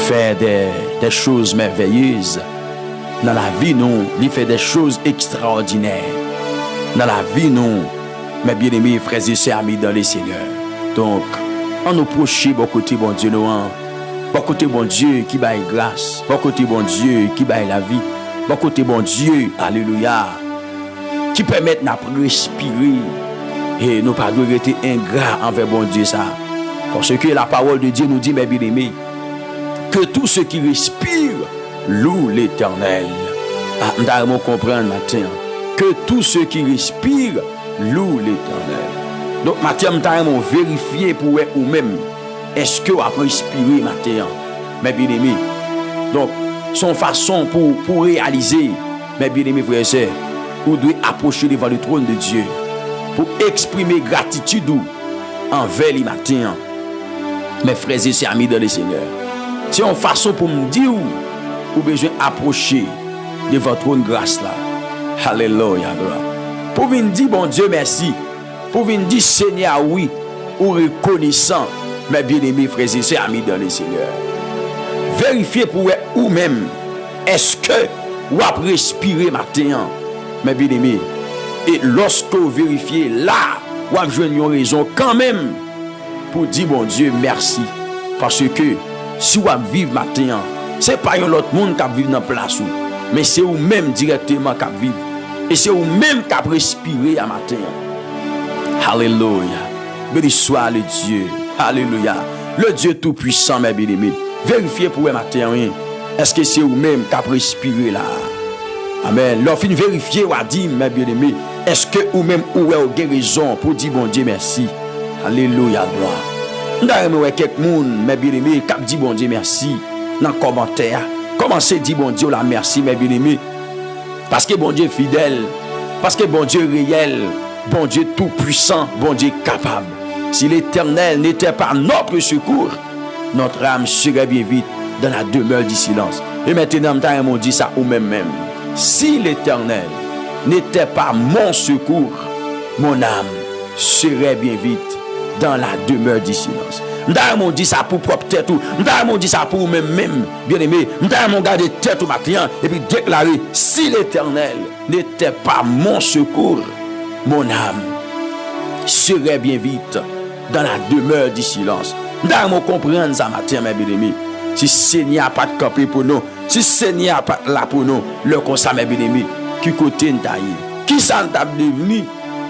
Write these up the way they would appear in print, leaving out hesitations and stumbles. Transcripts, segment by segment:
fait des choses merveilleuses. Dans la vie, nous, il fait des choses extraordinaires. Dans la vie, nous, mes bien-aimés, frères et sœurs, amis dans les Seigneurs. Donc, on nous proche, bon côté, bon Dieu, nous, bon côté, bon Dieu, qui baille grâce. Bon côté, bon Dieu, qui baille la vie. Bon côté, bon Dieu, alléluia, qui permet de respirer. Et nous pas de rester ingrats envers bon Dieu, ça. Parce que la parole de Dieu nous dit, mes bien-aimés, que tous ceux qui respirent louent l'Éternel. Ah, nous devons comprendre matin que tous ceux qui respirent louent l'Éternel. Donc, matin, nous devons vérifier pour vous-même, est-ce que vous avez respiré matin, mes bien-aimés. Donc, son façon pour réaliser, mes bien-aimés frères et sœurs, vous devez approcher devant le trône de Dieu pour exprimer gratitude envers les matins, mes frères et sœurs amis dans le Seigneur. C'est une façon pour me dire où vous besoin approcher devant le trône de grâce là. Alléluia. Pour venir dire bon Dieu merci. Pour venir dire Seigneur oui, ou reconnaissant, mes bien-aimés frères et sœurs amis dans le Seigneur. Vérifiez pour vous-même, est-ce que vous avez respiré matin, mes bien-aimés. Et lorsque vous vérifiez là, vous avez joué une raison quand même pour dire bon Dieu merci. Parce que si vous vivez matin, ce n'est pas un autre monde qui vit dans la place, mais c'est vous-même directement qui vivez. Et c'est vous-même qui respirez à matin. Alléluia. Béni soit le Dieu. Alléluia. Le Dieu tout-puissant, mes bien-aimés. Vérifiez pour vous matin. Est-ce que c'est vous-même qui respirez là? Amen. Lorsqu'on vérifier ou a dit, mes bien-aimés, est-ce que vous-même vous avez guérison pour dire bon Dieu merci? Alléluia, gloire. Nous avons quelques personnes, mes bien-aimés, qui dit bon Dieu merci dans les commentaires. Commencez à dire bon Dieu la merci, mes bien-aimés. Parce que bon Dieu est fidèle, parce que bon Dieu est réel, bon Dieu tout puissant, bon Dieu capable. Si l'Éternel n'était pas notre secours, notre âme serait bien vite dans la demeure du silence. Et maintenant, nous avons dit ça ou même. Si l'Éternel n'était pas mon secours, mon âme serait bien vite dans la demeure du silence. Nous avons dit ça pour propre tête. Nous avons dit ça pour nous-mêmes, bien aimé. Nous avons gardé tête au matin et puis déclaré, si l'Éternel n'était pas mon secours, mon âme serait bien vite dans la demeure du silence. Nous avons compris ça matin, mes bien-aimés. Si Seigneur n'a pas de camper pour nous, si Seigneur n'a pas là pour nous, le conseil, mes bien-aimés, qui côté nous taillé, qui ça nous t'a devenu,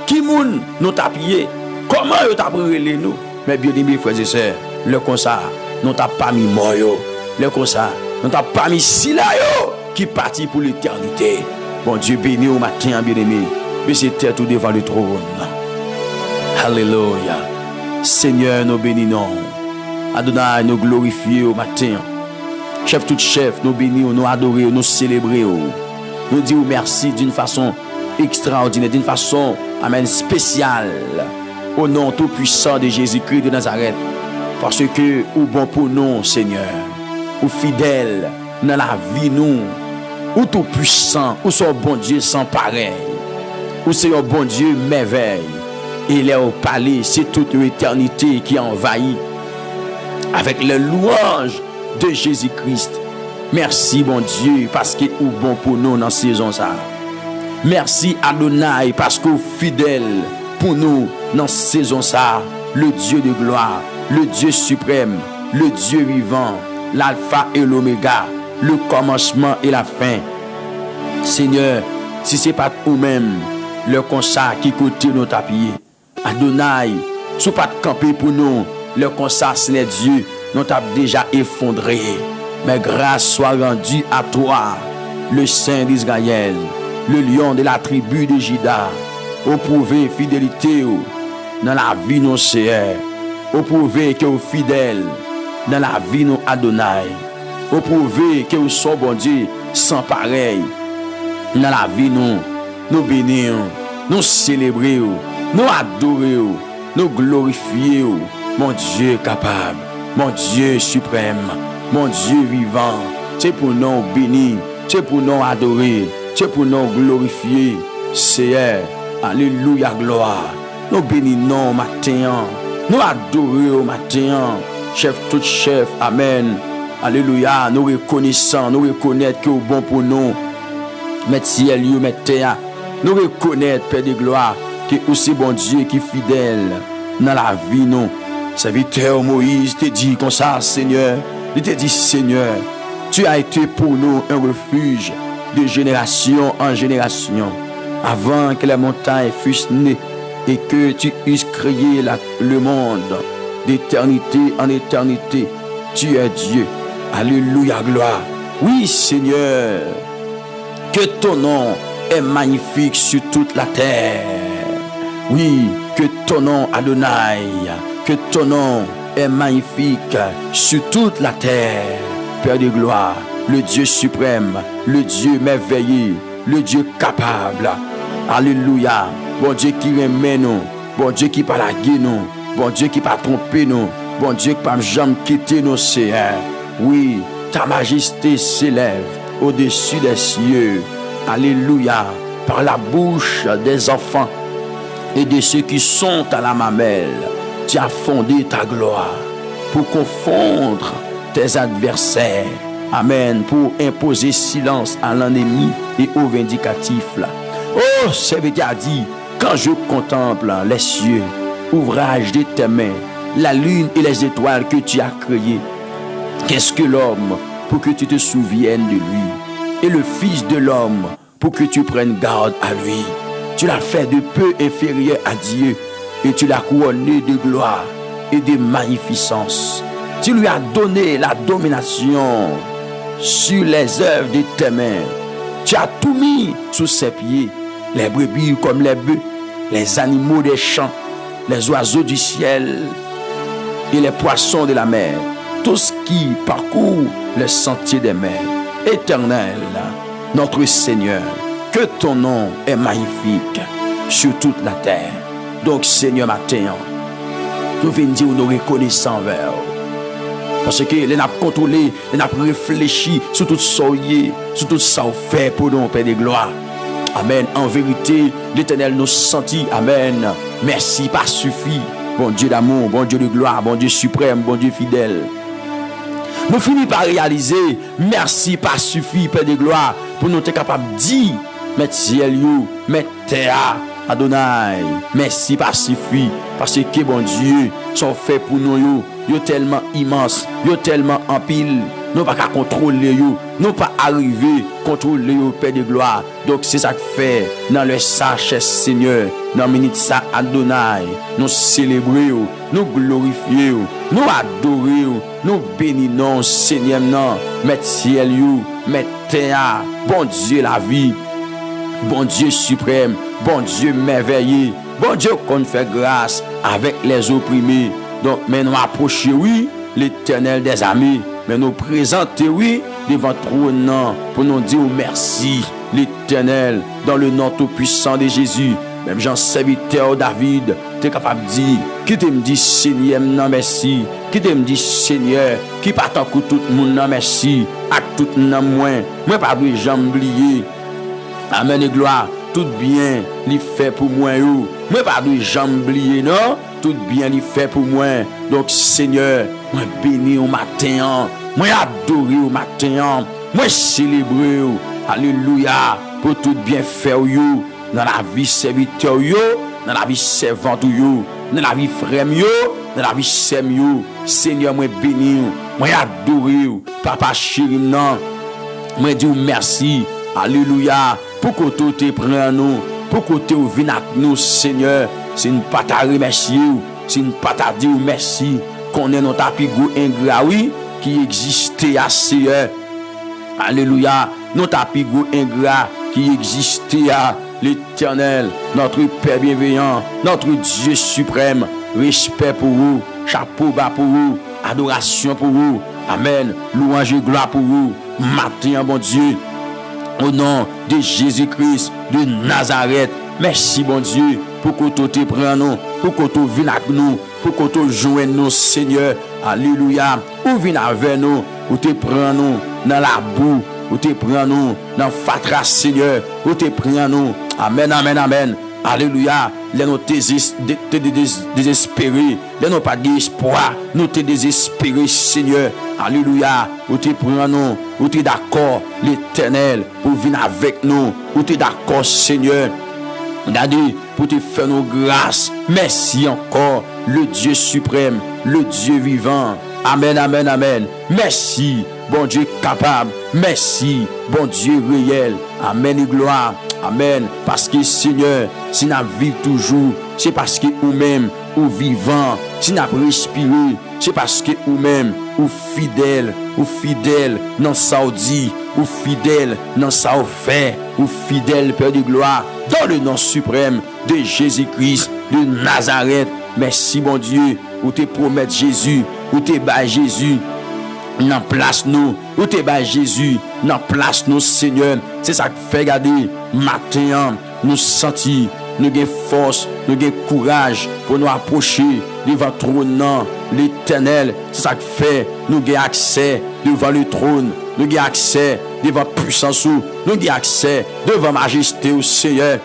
qui moun nous t'a pillé, comment nous t'a brûlé nous, mes bien-aimés frères et sœurs, le conseil, nous t'a pas mis mort, le conseil, nous t'a pas mis sila qui partit pour l'éternité. Bon Dieu béni au matin, bien-aimé, mais c'était tout devant le trône. Alléluia. Seigneur, nous bénissons. Adonai, nous glorifions au matin. Chef tout chef, nous bénissons, nous adorons, nous célébrons. Nous disons merci d'une façon extraordinaire, d'une façon, amen, spéciale. Au nom tout puissant de Jésus-Christ de Nazareth. Parce que, ou bon pour nous, Seigneur, ou fidèle dans la vie, nous, ou tout puissant, ou son bon Dieu sans pareil, ou c'est un bon Dieu merveille. Il est au palais, c'est toute l'éternité qui envahit avec le louange de Jésus-Christ. Merci, bon Dieu, parce que vous bon pour nous dans cette saison. Merci, Adonai, parce que vous fidèle pour nous dans cette saison. Le Dieu de gloire, le Dieu suprême, le Dieu vivant, l'alpha et l'oméga, le commencement et la fin. Seigneur, si ce n'est pas vous-même, le constat qui côté nous tapis. Adonai, si pas de camper pour nous, le constat c'est Dieu, nous t'a déjà effondré. Mais grâce soit rendue à toi, le Saint d'Israël, le lion de la tribu de Juda, au prouver fidélité dans la vie nous Seigneur, au prouver que vous fidèle dans la vie nous Adonai, au prouver que vous sommes bon Dieu sans pareil dans la vie nous bénissons, nous célébrons, nous adorons, nous glorifions, mon Dieu capable, mon Dieu suprême, mon Dieu vivant. C'est pour nous bénir, c'est pour nous adorer, c'est pour nous glorifier. Seigneur, alléluia, gloire. Nous bénissons matin, nous adorons matin, chef tout chef, amen. Alléluia, nous reconnaissons, nous reconnaître que au bon pour nous. Mettre ciel, mettre terre. Nous reconnaître, Père de gloire, que aussi bon Dieu qui est fidèle dans la vie, nous. Serviteur Moïse te dit comme ça, Seigneur. Il te dit, Seigneur, tu as été pour nous un refuge de génération en génération. Avant que les montagnes fussent nées et que tu eusses créé le monde d'éternité en éternité, tu es Dieu. Alléluia, gloire. Oui, Seigneur, que ton nom est magnifique sur toute la terre. Oui, que ton nom, Adonai, que ton nom est magnifique sur toute la terre. Père de gloire, le Dieu suprême, le Dieu merveilleux, le Dieu capable. Alléluia. Bon Dieu qui remet nous, bon Dieu qui pas laguer nous, bon Dieu qui pas tromper nous, bon Dieu qui pas jamais quitter nous, Seigneur. Oui, ta majesté s'élève au-dessus des cieux. Alléluia. Par la bouche des enfants et de ceux qui sont à la mamelle, tu as fondé ta gloire pour confondre tes adversaires. Amen. Pour imposer silence à l'ennemi et aux vindicatifs. Oh, serviteur a dit, quand je contemple les cieux, ouvrage de tes mains, la lune et les étoiles que tu as créées, qu'est-ce que l'homme pour que tu te souviennes de lui, et le Fils de l'homme pour que tu prennes garde à lui. Tu l'as fait de peu inférieur à Dieu et tu l'as couronné de gloire et de magnificence. Tu lui as donné la domination sur les œuvres de tes mains. Tu as tout mis sous ses pieds, les brebis comme les bœufs, les animaux des champs, les oiseaux du ciel et les poissons de la mer, tout ce qui parcourt le sentier des mers. Éternel, notre Seigneur, que ton nom est magnifique sur toute la terre. Donc, Seigneur, matin, nous venons dire nous reconnaissons envers. Parce que les n'a contrôlé, les n'a réfléchi sur tout ça, sur tout ça fait pour nous, Père de gloire. Amen. En vérité, l'Éternel nous sentit. Amen. Merci, pas suffit. Bon Dieu d'amour, bon Dieu de gloire, bon Dieu suprême, bon Dieu fidèle. Nous finissons par réaliser, merci, pas suffit, Père de gloire, pour nous être capables de dire, mettre ciel, mettre terre, Adonai, merci, pas suffit, parce que bon Dieu, sont faits pour nous, yo tellement immense, yo tellement en pile, nous pas qu'à contrôler yo, nous pas arriver contrôler yo, Père de gloire. Donc c'est ça que fait dans le sachet Seigneur, dans minute ça Adonai, nous célébrer, nous glorifier, nous adorer, nous bénissons Seigneur, mettre ciel yo, mettre terre, bon Dieu la vie, bon Dieu suprême, bon Dieu merveilleux, bon Dieu qu'on fait grâce avec les opprimés. Donc, mais nous approcher, oui, l'Éternel des amis, mais nous présenter, oui, devant trône pour nous dire merci, l'Éternel, dans le nom tout puissant de Jésus. Même Jean serviteur David, tu es capable de dire, qui te me dit Seigneur, non merci, qui te me dit Seigneur, qui part en coup tout le monde, non merci, à tout le monde, moi pas de jamais oublier. Amen et gloire, tout bien, il fait pour moi, moi pas de jamais oublier, non? Tout bien il fait pour moi. Donc Seigneur, moi béni au matin, moi adoré au matin, moi célébrer. Alléluia pour tout bien faire yo dans la vie serviteur yo, dans la vie servante yo, dans la vie frère yo, dans la vie sœur yo. Seigneur, moi béni, moi adoré. Papa chéri non, moi dis merci. Alléluia pour que tout te prend nous, pour que tu viennes avec nous Seigneur. C'est une pas à remercier, c'est une pas à dire merci. Qu'on est notre tapigou ingrat, oui, qui existait à Seigneur. Alléluia. Notre tapigou ingrat qui existait à l'Éternel, notre Père bienveillant, notre Dieu suprême. Respect pour vous, chapeau bas pour vous, adoration pour vous. Amen. Louange et gloire pour vous. Matin, bon Dieu, au nom de Jésus-Christ de Nazareth. Merci, bon Dieu, pour que tu te prennes nous, pour que tu viennes avec nous, pour que tu joignes nous, Seigneur. Alléluia. Ou viens avec nous, ou te prends nous dans la boue, ou te prends nous dans Fatra, Seigneur, ou te prends nous. Amen, amen, amen. Alléluia. Les nous désespérés. Les nous pas d'espoir. Nous te désespérés, Seigneur. Alléluia. Ou te prends nous. Ou te d'accord, l'Éternel, pour venir avec nous. Ou te d'accord, Seigneur. Regardez, pour te faire nos grâces. Merci encore, le Dieu suprême, le Dieu vivant. Amen, amen, amen. Merci, bon Dieu capable. Merci, bon Dieu réel. Amen et gloire. Amen. Parce que Seigneur, si nous vivons toujours, c'est parce que nous-mêmes, ou vivant, si nous respirons, c'est parce que nous-mêmes, ou fidèles dans ça dit, ou fidèles dans ça fait, ou fidèles, Père de gloire, dans le nom suprême de Jésus-Christ de Nazareth. Merci, bon Dieu, ou te promettre Jésus, ou te bat Jésus. Dans place nous, ou te bat Jésus, dans place nous, Seigneur. C'est ça qui fait garder matin, nous sentir, nous avons force, nous avons courage pour nous approcher devant le trône l'Éternel. C'est ça qui fait nous avons accès devant le trône, nous avons accès devant la puissance, nous avons accès devant la majesté au Seigneur.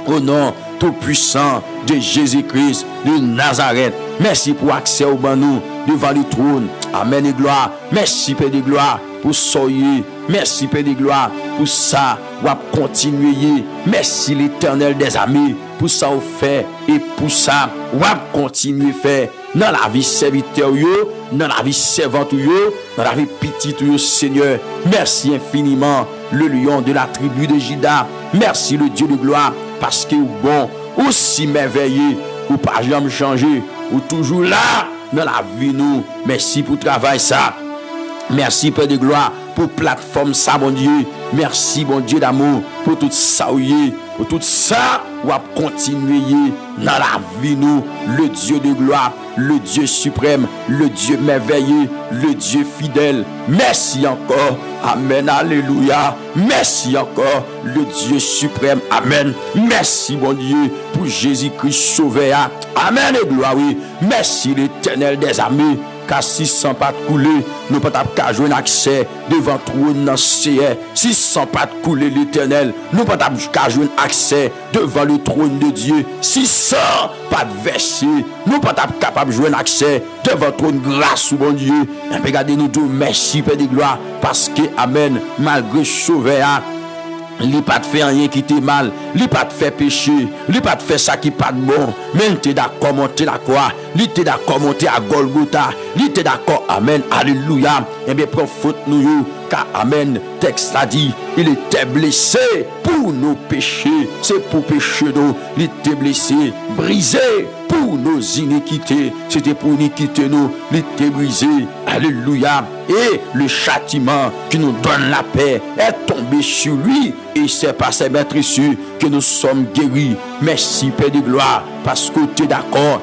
Au nom tout puissant de Jésus-Christ de Nazareth. Merci pour accès au banou devant le trône. Amen et gloire. Merci Père de gloire pour soyez. Merci Père de gloire pour ça. On va continuer. Merci l'Éternel des amis pour ça au fait et pour ça on va continuer faire dans la vie serviteur yo, dans la vie servante yo, dans la vie petite yo, Seigneur. Merci infiniment le lion de la tribu de Juda. Merci le Dieu de gloire parce que bon, aussi merveilleux, ou pas jamais changer, ou toujours là dans la vie nous. Merci pour le travail ça. Merci Père de gloire pour plateforme ça, bon Dieu. Merci bon Dieu d'amour pour tout ça, pour tout ça, on va continuer dans la vie nous. Le Dieu de gloire, le Dieu suprême, le Dieu merveilleux, le Dieu fidèle. Merci encore. Amen, alléluia. Merci encore, le Dieu suprême. Amen. Merci bon Dieu pour Jésus-Christ sauveur. Amen et gloire. Oui. Merci l'Éternel des armées. Car si sans pas couler, nous ne pouvons pas jouer un accès devant trône dans ciel. Si sans pas couler l'Éternel, nous ne pouvons pas jouer un accès devant le trône de Dieu. Si sans pas verser, nous ne pouvons pas capable de jouer un accès devant le trône grâce au bon Dieu. Et regardez nous tous, merci Père de gloire, parce que Amen, malgré sauveur, il n'a pas fait rien qui était mal, il n'a pas fait péché, il n'a pas fait ça qui n'est pas bon. Mais il était d'accord monter la croix, il était d'accord monter à Golgotha, il était d'accord, amen, alléluia. Et bien, prends faute nous, car amen, texte a dit, il était blessé pour nos péchés, c'est pour péché nous, il était blessé, brisé pour nos iniquités, c'était pour iniquité nous, il était brisé, alléluia. Et le châtiment qui nous donne la paix est tombé sur lui. Et c'est par ses maîtresses que nous sommes guéris. Merci Père de gloire, parce que tu es d'accord.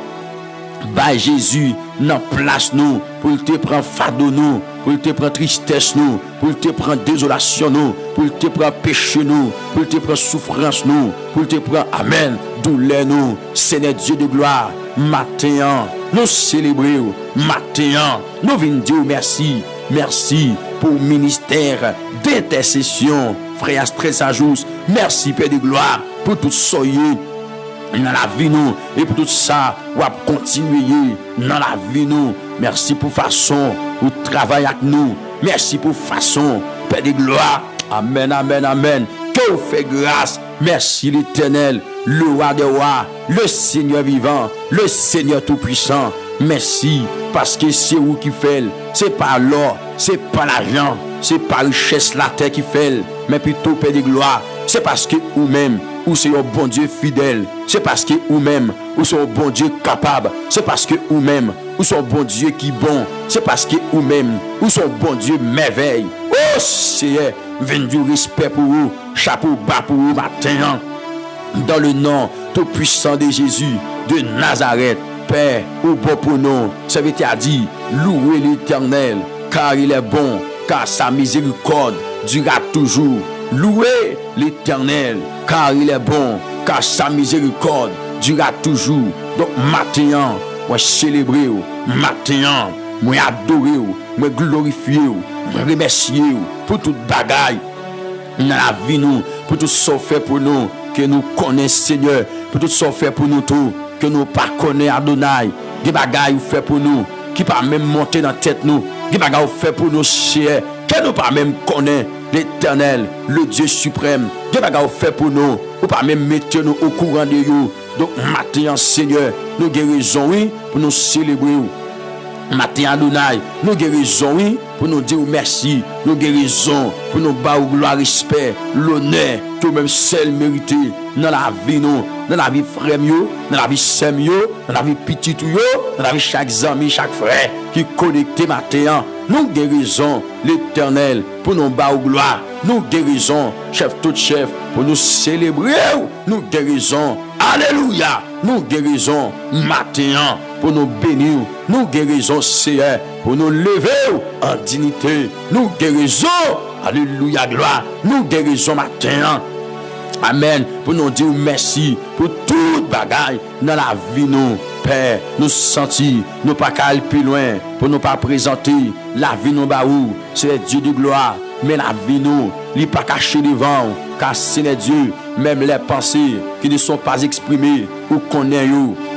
Bah Jésus, dans place nous, pour te prendre fardeau nous, pour te prendre tristesse nous, pour te prendre désolation nous, pour te prendre péché nous, pour te prendre souffrance nous, pour te prendre amen, douleur nous. Seigneur Dieu de gloire, matin, nous célébrons, matin, nous venons dire merci. Merci pour le ministère d'intercession, frère Stressajous. Merci Père de gloire pour tout ça dans la vie nous et pour tout ça on va continuer dans la vie nous. Merci pour façon où travailler avec nous. Merci pour façon Père de gloire. Amen, amen, amen. Que vous fait grâce. Merci l'Éternel, le roi des rois, le Seigneur vivant, le Seigneur tout-puissant. Merci parce que c'est vous qui fait. C'est pas l'or, c'est pas l'argent, c'est pas la richesse la terre qui fait, mais plutôt Père de gloire. C'est parce que vous-même, vous c'est un bon Dieu fidèle. C'est parce que vous-même, vous c'est un bon Dieu capable. C'est parce que vous-même, vous c'est un bon Dieu qui est bon. C'est parce que vous-même, vous c'est un bon Dieu merveille. Oh Seigneur, venez du respect pour vous, chapeau bas pour vous matin. Dans le nom tout puissant de Jésus de Nazareth. Père, au bon pour nous, serviteur a dit, louez l'Éternel, car il est bon, car sa miséricorde durera toujours. Louez l'Éternel, car il est bon, car sa miséricorde durera toujours. Donc, maintenant, moi célébrer, maintenant, moi adorer, moi glorifier, moi remercier pour toute bagaille dans la vie nous, pour tout ce fait pour nous. que nous connaissons, Seigneur, pour tout ça fait pour nous tout, que nous pas connaissons Adonai, des bagailles ou fait pour nous, qui pas même monter dans la tête nous, des bagailles ou fait pour nous, chers, que nous pas même connaissons l'Éternel, le Dieu suprême, des bagailles ou fait pour nous, ou pas même mettre nous au courant de vous. Donc, maintenant, Seigneur, nous guérissons, oui, pour nous célébrer. Matin Adonai, nous guérissons, oui, pour nous dire merci. Nous guérissons, pour nous battre gloire, respect, l'honneur, que même celle méritée dans la vie, nous, dans la vie frère, dans la vie sœur, dans la vie petit, dans la vie chaque ami, chaque frère qui est connecté matin. Nous guérissons l'Éternel pour nous battre gloire. Nous guérissons, chef tout chef, pour nous célébrer. Nous guérissons, alléluia. Nous guérissons matin pour nous bénir. Nous guérissons, Seigneur, pour nous lever en dignité. Nous guérissons, alléluia, gloire. Nous guérissons matin. Amen. Pour nous dire merci pour toute bagaille dans la vie, nous, Père, nous sentir, nous pas aller plus loin, pour nous pas présenter la vie, nous, baou, c'est Dieu de gloire, mais la vie, nous, il pas caché devant, car c'est Dieu, même les pensées qui ne sont pas exprimées, ou connaît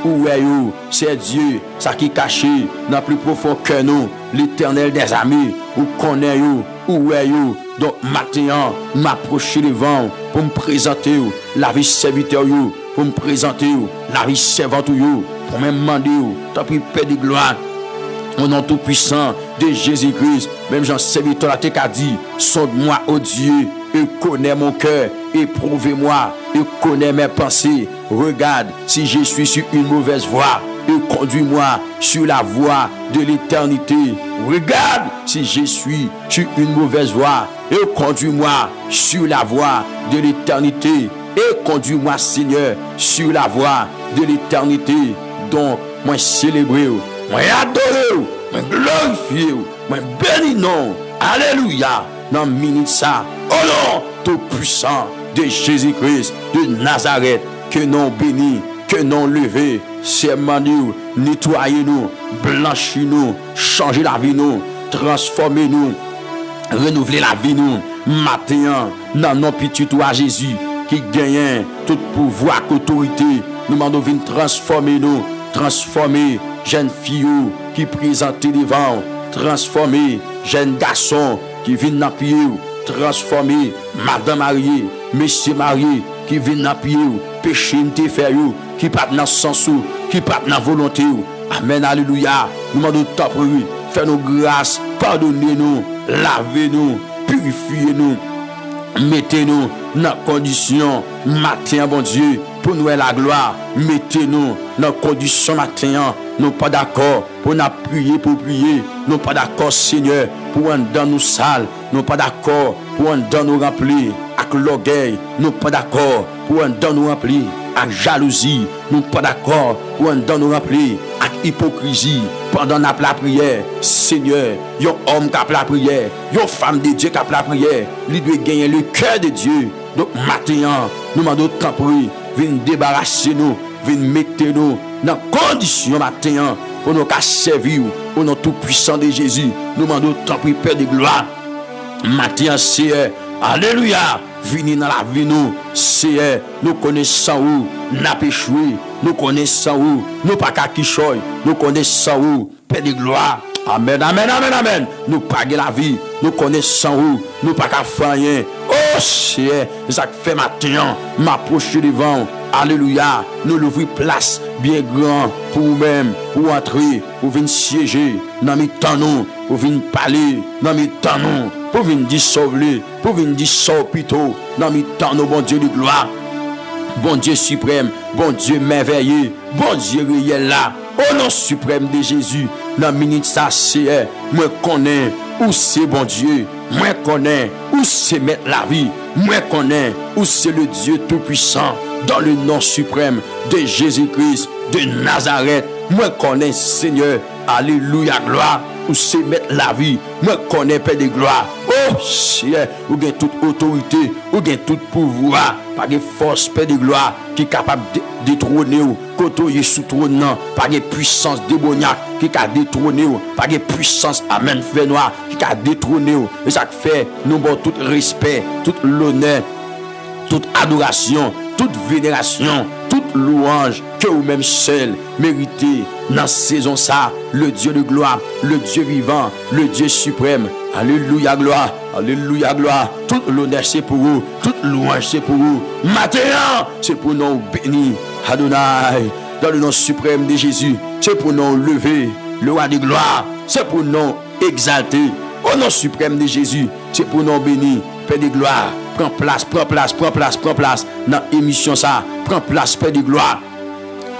ou est c'est Dieu, ça qui est caché dans plus profond que nous, l'Éternel des amis, ou connaît ou est donc maintenant, m'approcher devant pour me présenter la vie serviteur, pour me présenter la vie servante, pour me demander, t'as pris paix de gloire. Au nom tout puissant de Jésus-Christ, même Jean serviteur a dit, sonde-moi, ô Dieu, et connais mon cœur, éprouvez-moi, et connais mes pensées. Regarde si je suis sur une mauvaise voie, et conduis-moi sur la voie de l'éternité. Regarde si je suis sur une mauvaise voie, et conduis-moi sur la voie de l'éternité. Et conduis-moi, Seigneur, sur la voie de l'éternité. Donc, moi célébrer, moi adorer, moi glorifier, moi bénir non. Alléluia. Dans minute ça, au nom tout puissant de Jésus-Christ de Nazareth, que non béni, que non levé, serment-nous, nettoyez-nous, blanchis-nous, changez la vie nous, transformez-nous, renouvelez la vie nous, matin, dans nos petits à Jésus, qui gagne tout pouvoir, autorité, nous demandons de transformer nous, transformer jeunes filles qui présentent devant, transformer jeunes garçons qui viennent dans pied, transformer madame mariée, monsieur marié qui viennent dans pied, péché te faire qui pas dans sens qui pas dans volonté. Amen, alléluia. Nous demandons de t'appuyer, fais-nous grâce, pardonnez-nous, lavez-nous, purifiez-nous, mettez-nous dans condition matin, bon Dieu, pour nous la gloire. Mettez-nous dans condition matin. Nous pas d'accord pour nous prier pour prier. Nous pas d'accord, Seigneur, pour en dans nous sales. Nous pas d'accord pour en dans nous remplir avec l'orgueil. Nous pas d'accord pour en dans nous remplir avec jalousie. Nous pas d'accord pour en dans nous remplir avec hypocrisie. Pendant la prière, Seigneur, yon homme qui a la prière, yon femme de Dieu qui a la prière, il doit gagner le cœur de Dieu. Donc maintenant, nous demandons de temps pour venir débarrasser nous, venir mettre nous dans condition maintenant pour nous servir au nom tout puissant de Jésus. Nous demandons de temps pour Père de gloire. Maintenant, c'est alléluia. Venez dans la vie nous, c'est nous connaissons où, n'a pas échoué, nous connaissons où, nous pas qu'à quichoy, nous connaissons où, Père de gloire. Amen, amen, amen, amen. Nous pas la vie, nous connaissons où, nous pas qu'à faire rien. Oh, c'est ça fait matin, m'approcher devant. Alléluia, nous l'ouvrons place bien grand pour nous-mêmes, pour entrer, pour venir siéger dans mes temps, pour venir parler dans mes temps, pour venir dissolver, pour venir dissolver plutôt dans mes temps, bon Dieu de gloire, bon Dieu suprême, bon Dieu merveilleux, bon Dieu réel là, au nom suprême de Jésus, dans minute ça c'est, moi connais où c'est bon Dieu, moi connais où c'est mettre la vie, moi connais où c'est le Dieu tout-puissant. Dans le nom suprême de Jésus-Christ de Nazareth, moi connais Seigneur, alléluia, gloire, où c'est mettre la vie, moi connais Père de gloire, oh Seigneur, où gagne toute autorité, où gagne tout pouvoir, par des forces Père de gloire, qui est capable de détrôner, côtoyer sous trône, par des puissances démoniaques, qui est capable de détrôner, par des puissances, amen, fait noir, qui est capable de détrôner, et ça fait, nous avons tout respect, tout l'honneur, toute adoration, toute vénération, toute louange que vous-même seul méritez dans saison ça, le Dieu de gloire, le Dieu vivant, le Dieu suprême. Alléluia, gloire, alléluia, gloire. Toute l'honneur c'est pour vous, toute louange c'est pour vous. Maintenant, c'est pour nous bénir. Adonai, dans le nom suprême de Jésus, c'est pour nous lever le roi de gloire, c'est pour nous exalter. Au nom suprême de Jésus, c'est pour nous bénir. Père de gloire, prends place, prends place, prends place, prends place dans l'émission ça. Prends place, Père de gloire.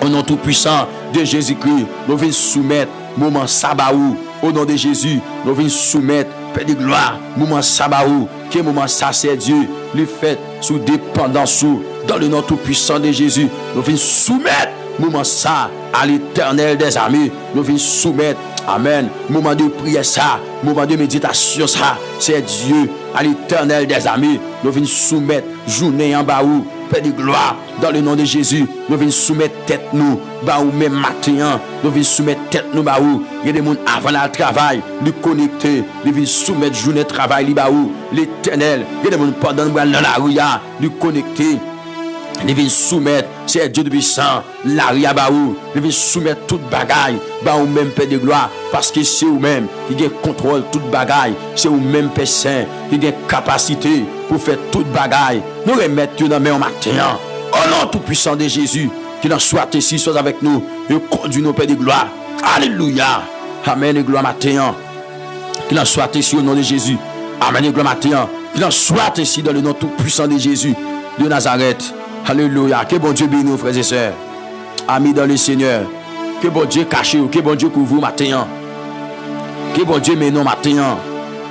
Au nom tout puissant de Jésus-Christ, nous venons soumettre moment sabaou. Au nom de Jésus, nous venons soumettre Père de gloire, moment sabaou. Quel moment ça c'est Dieu, le fait sous dépendance dans le nom tout puissant de Jésus. Nous venons soumettre moment ça à l'Éternel des armées. Nous venons soumettre, amen, moment de prière ça, moment de méditation ça, c'est Dieu à l'Éternel des armées. Nous venons soumettre journée en bas où, Père de gloire, dans le nom de Jésus, nous venons soumettre tête nous, bah ou même matin, nous venons soumettre tête nous, bah où, il y a des gens avant le travail, nous connecter, nous venons soumettre journée de travail, bah où, l'Éternel, il y a des gens pendant nous dans la rue, nous connecter. Nous venons soumettre, c'est Dieu de puissant, l'aria baou, nous venons soumettre toute bagaille, bah ou même Père de gloire, parce que c'est vous-même qui contrôle toute bagaille, c'est vous-même Père Saint qui a capacité pour faire toute bagaille. Nous remettons dans main au matin, au nom tout puissant de Jésus, qu'il en soit ici, soit avec nous, et conduit nos Père de gloire. Alléluia. Amen et gloire matin. Qu'il en soit ici au nom de Jésus. Amen et gloire matin. Qu'il en soit ici dans le nom tout puissant de Jésus de Nazareth. Alléluia. Que bon Dieu bénisse, frères et sœurs. Amis dans le Seigneur. Que bon Dieu cache vous. Que bon Dieu couvre vous matin. Que bon Dieu mène matin.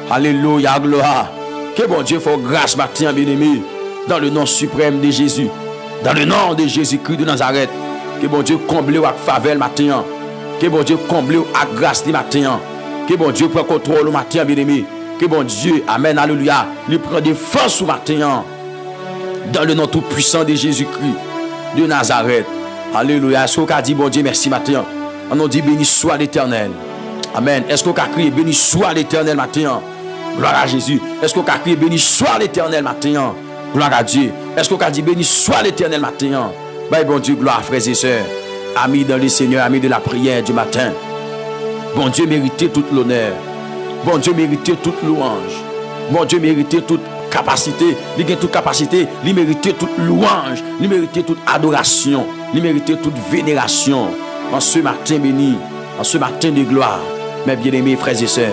Alléluia. Gloire. Que bon Dieu fasse grâce matin, bien-aimé. Dans le nom suprême de Jésus. Dans le nom de Jésus-Christ de Nazareth. Que bon Dieu comble avec faveur matin. Que bon Dieu comble avec grâce le matin. Que bon Dieu prend contrôle le matin, bien-aimé. Que bon Dieu, amen, alléluia, lui prend des forces au matin. Dans le nom tout puissant de Jésus-Christ de Nazareth. Alléluia. Est-ce qu'on a dit bon Dieu merci matin? On a dit béni soit l'Éternel. Amen. Est-ce qu'on a crié béni soit l'Éternel matin? Gloire à Jésus. Est-ce qu'on a crié béni soit l'Éternel matin? Gloire à Dieu. Est-ce qu'on a dit béni soit l'Éternel matin? Bye bon Dieu, gloire frères et sœurs. Amis dans le Seigneur, amis de la prière du matin. Bon Dieu méritait toute l'honneur. Bon Dieu méritait toute louange. Bon Dieu méritait toute capacité, il a toute capacité, il mérite toute louange, il mérite toute adoration, il mérite toute vénération. En ce matin béni, en ce matin de gloire, mes bien-aimés frères et sœurs,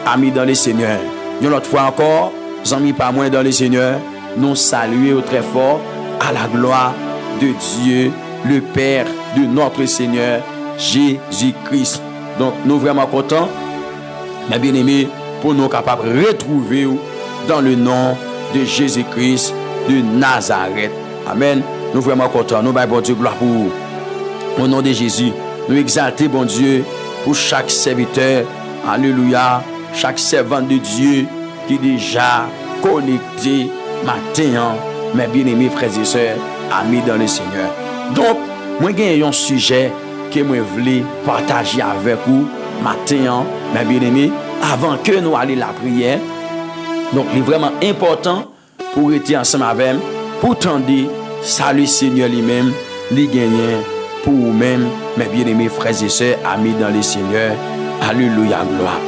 amis dans le Seigneur, une autre fois encore, amis pas moins dans le Seigneur, nous saluons très fort à la gloire de Dieu, le Père de notre Seigneur Jésus-Christ. Donc nous vraiment contents, mes bien-aimés, pour nous capables de retrouver dans le nom de Jésus-Christ de Nazareth. Amen. Nous vraiment contents. Nous baillons bon Dieu gloire pour vous. Au nom de Jésus, nous exaltons bon Dieu pour chaque serviteur. Alléluia. Chaque servante de Dieu qui est déjà connecté matin. Mes bien-aimés frères et sœurs, amis dans le Seigneur. Donc, moi j'ai un sujet que je voulais partager avec vous matin, mes bien-aimés, avant que nous allions la prière. Donc, il est vraiment important pour être ensemble avec nous, pour tendre, salut Seigneur lui-même, les gagnants pour vous-même, mes bien-aimés frères et sœurs, amis dans le Seigneur. Alléluia, gloire.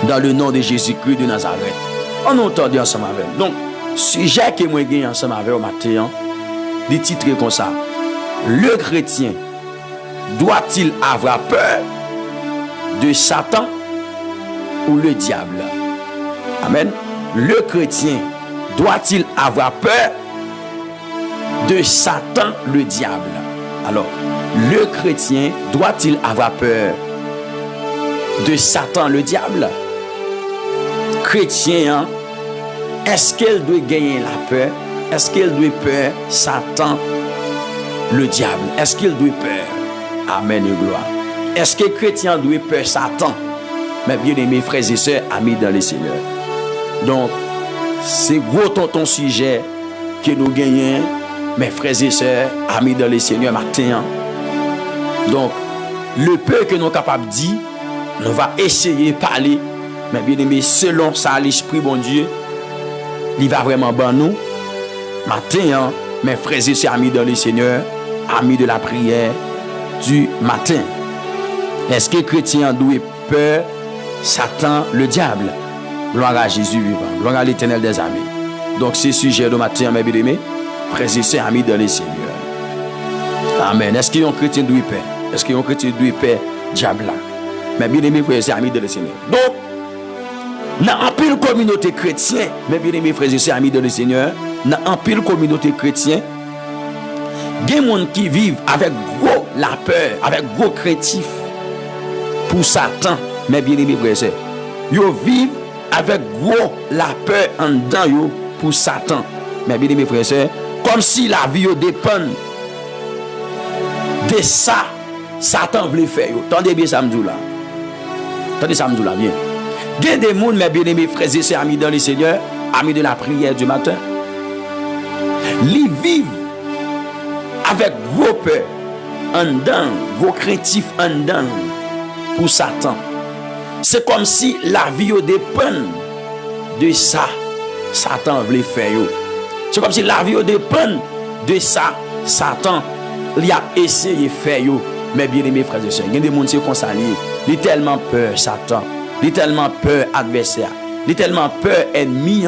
Dans le nom de Jésus-Christ de Nazareth. On entend ensemble avec nous. Donc, sujet que moi gagne ensemble avec vous matin, des titres comme ça. Le chrétien doit-il avoir peur de Satan ou le diable? Amen. Le chrétien doit-il avoir peur de Satan, le diable? Alors, le chrétien doit-il avoir peur de Satan, le diable? Chrétien, est-ce qu'elle doit gagner la peur? Est-ce qu'elle doit peur Satan, le diable? Est-ce qu'il doit peur? Amen et gloire. Est-ce que chrétien doit peur Satan? Mes bien-aimés frères et sœurs, amis dans le Seigneur. Donc, c'est gros ton sujet que nous gagnons, mes frères et sœurs, amis dans le Seigneur matin. Donc, le peu que nous sommes capables de dire, nous allons essayer de parler, mais bien aimé, selon ça, l'Esprit bon Dieu, il va vraiment ban nous. Matin, mes frères et sœurs, amis dans le Seigneur, amis de la prière du matin. Est-ce que les chrétiens doivent peur Satan, le diable? Gloire à Jésus vivant, gloire à l'Éternel des armées. Donc, c'est sujet de matin, mes bien-aimés, frères et sœurs, amis dans le Seigneur. Amen. Est-ce qu'il y a un chrétien doit peur? Est-ce qu'il y a un chrétien doit peur diable là? Mes bien-aimés, frères et sœurs, amis dans le Seigneur. Donc, dans un pile communauté chrétienne, mes bien-aimés, frères et sœurs, amis dans le Seigneur, dans un pile communauté chrétienne, il y a des gens qui vivent avec gros la peur, avec gros créatif pour Satan, mes bien-aimés, frères et sœurs. Ils vivent avec gros la peur en dedans pour Satan, mes bien-aimés, frères et sœurs, comme si la vie dépend de ça, Satan voulait faire. Tendez bien ça, là. Tendez ça, là, bien. Il y a des gens, mes bien-aimés, frères et sœurs, amis dans le Seigneur, amis de la prière du matin, ils vivent avec gros peur, en dedans, gros créatif en dedans pour Satan. C'est comme si la vie dépend de ça, Satan voulait faire. C'est comme si la vie dépend de ça, Satan il a essayé de faire. Mes bien-aimés frères et sœurs, il y a des gens qui sont comme ça. Il a tellement peur, Satan. Il a tellement peur, adversaire. Il a tellement peur, ennemi.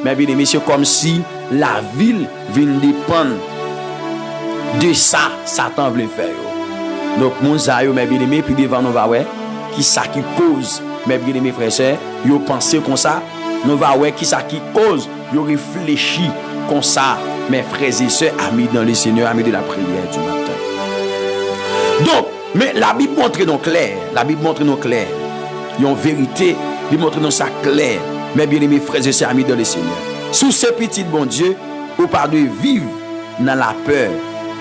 Mes bien-aimés, c'est comme si la ville vient dépendre de ça, Satan voulait faire. Donc, mon zayo, mes bien-aimés, puis devant nous, va ouais, qui ça qui cause, mes bien-aimés frères et sœurs, ils pensent comme ça, nous va ouais, qui ça qui cause, ils réfléchissent comme ça, mes frères et sœurs, amis dans le Seigneur, amis de la prière du matin. Donc, mais la Bible montre nous clair, la Bible montre nous clair, il y a une vérité, il montre nous ça clair, mes bien-aimés frères et sœurs, amis dans le Seigneur. Sous ce petit bon Dieu, vous pas de vivre dans la peur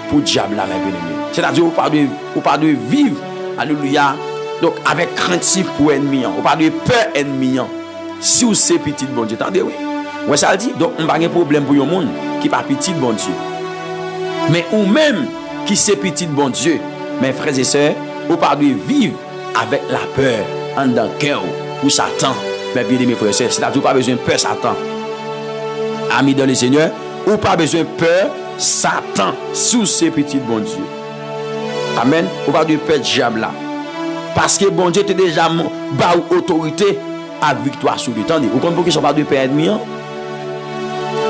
pour le diable, mes bien-aimés. C'est-à-dire, vous pas de vivre, alléluia, donc avec craintif pour ennemi, vous pas de peur ennemi. Si vous c'est petit bon Dieu, attendez, oui. Ouais, ça le dit, donc on n'a pas de problème pour le monde qui pas petit bon Dieu. Mais ou même qui c'est petit bon Dieu, mes frères et sœurs, vous pas de vivre avec la peur en dans le cœur pour Satan, mes bien-aimés frères et sœurs. C'est-à-dire, vous pas besoin de peur Satan. Amis dans le Seigneur, ou pas besoin de peur Satan sous ces petits bon Dieu. Amen. Ou pas de peur diable là. Parce que bon Dieu était déjà bas autorité à victoire sur lui. Attendez, vous comprenez qu'ils sont pas de peur ennemi.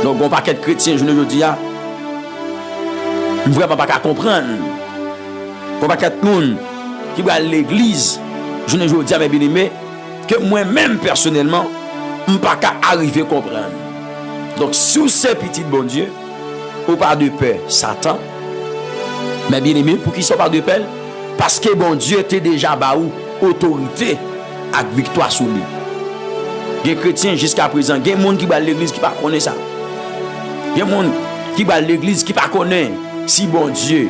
Donc on pas qu'être chrétien, je ne dis pas. Vraiment pas qu'à comprendre. On pas qu'être monde qui va à l'église, je ne dis à mes bien-aimés que moi-même personnellement, je ne pas qu'à arriver à comprendre. Donc, sous ces petits bon Dieu, ou pas de peur, Satan, mes bien-aimés, pour qu'ils ne soient pas de peur, parce que bon Dieu était déjà baou autorité avec victoire sur lui. Il y a des chrétiens jusqu'à présent, il y a des gens qui va l'église qui ne connaissent pas ça. Il y a des gens qui va l'église qui ne connaissent pas si bon Dieu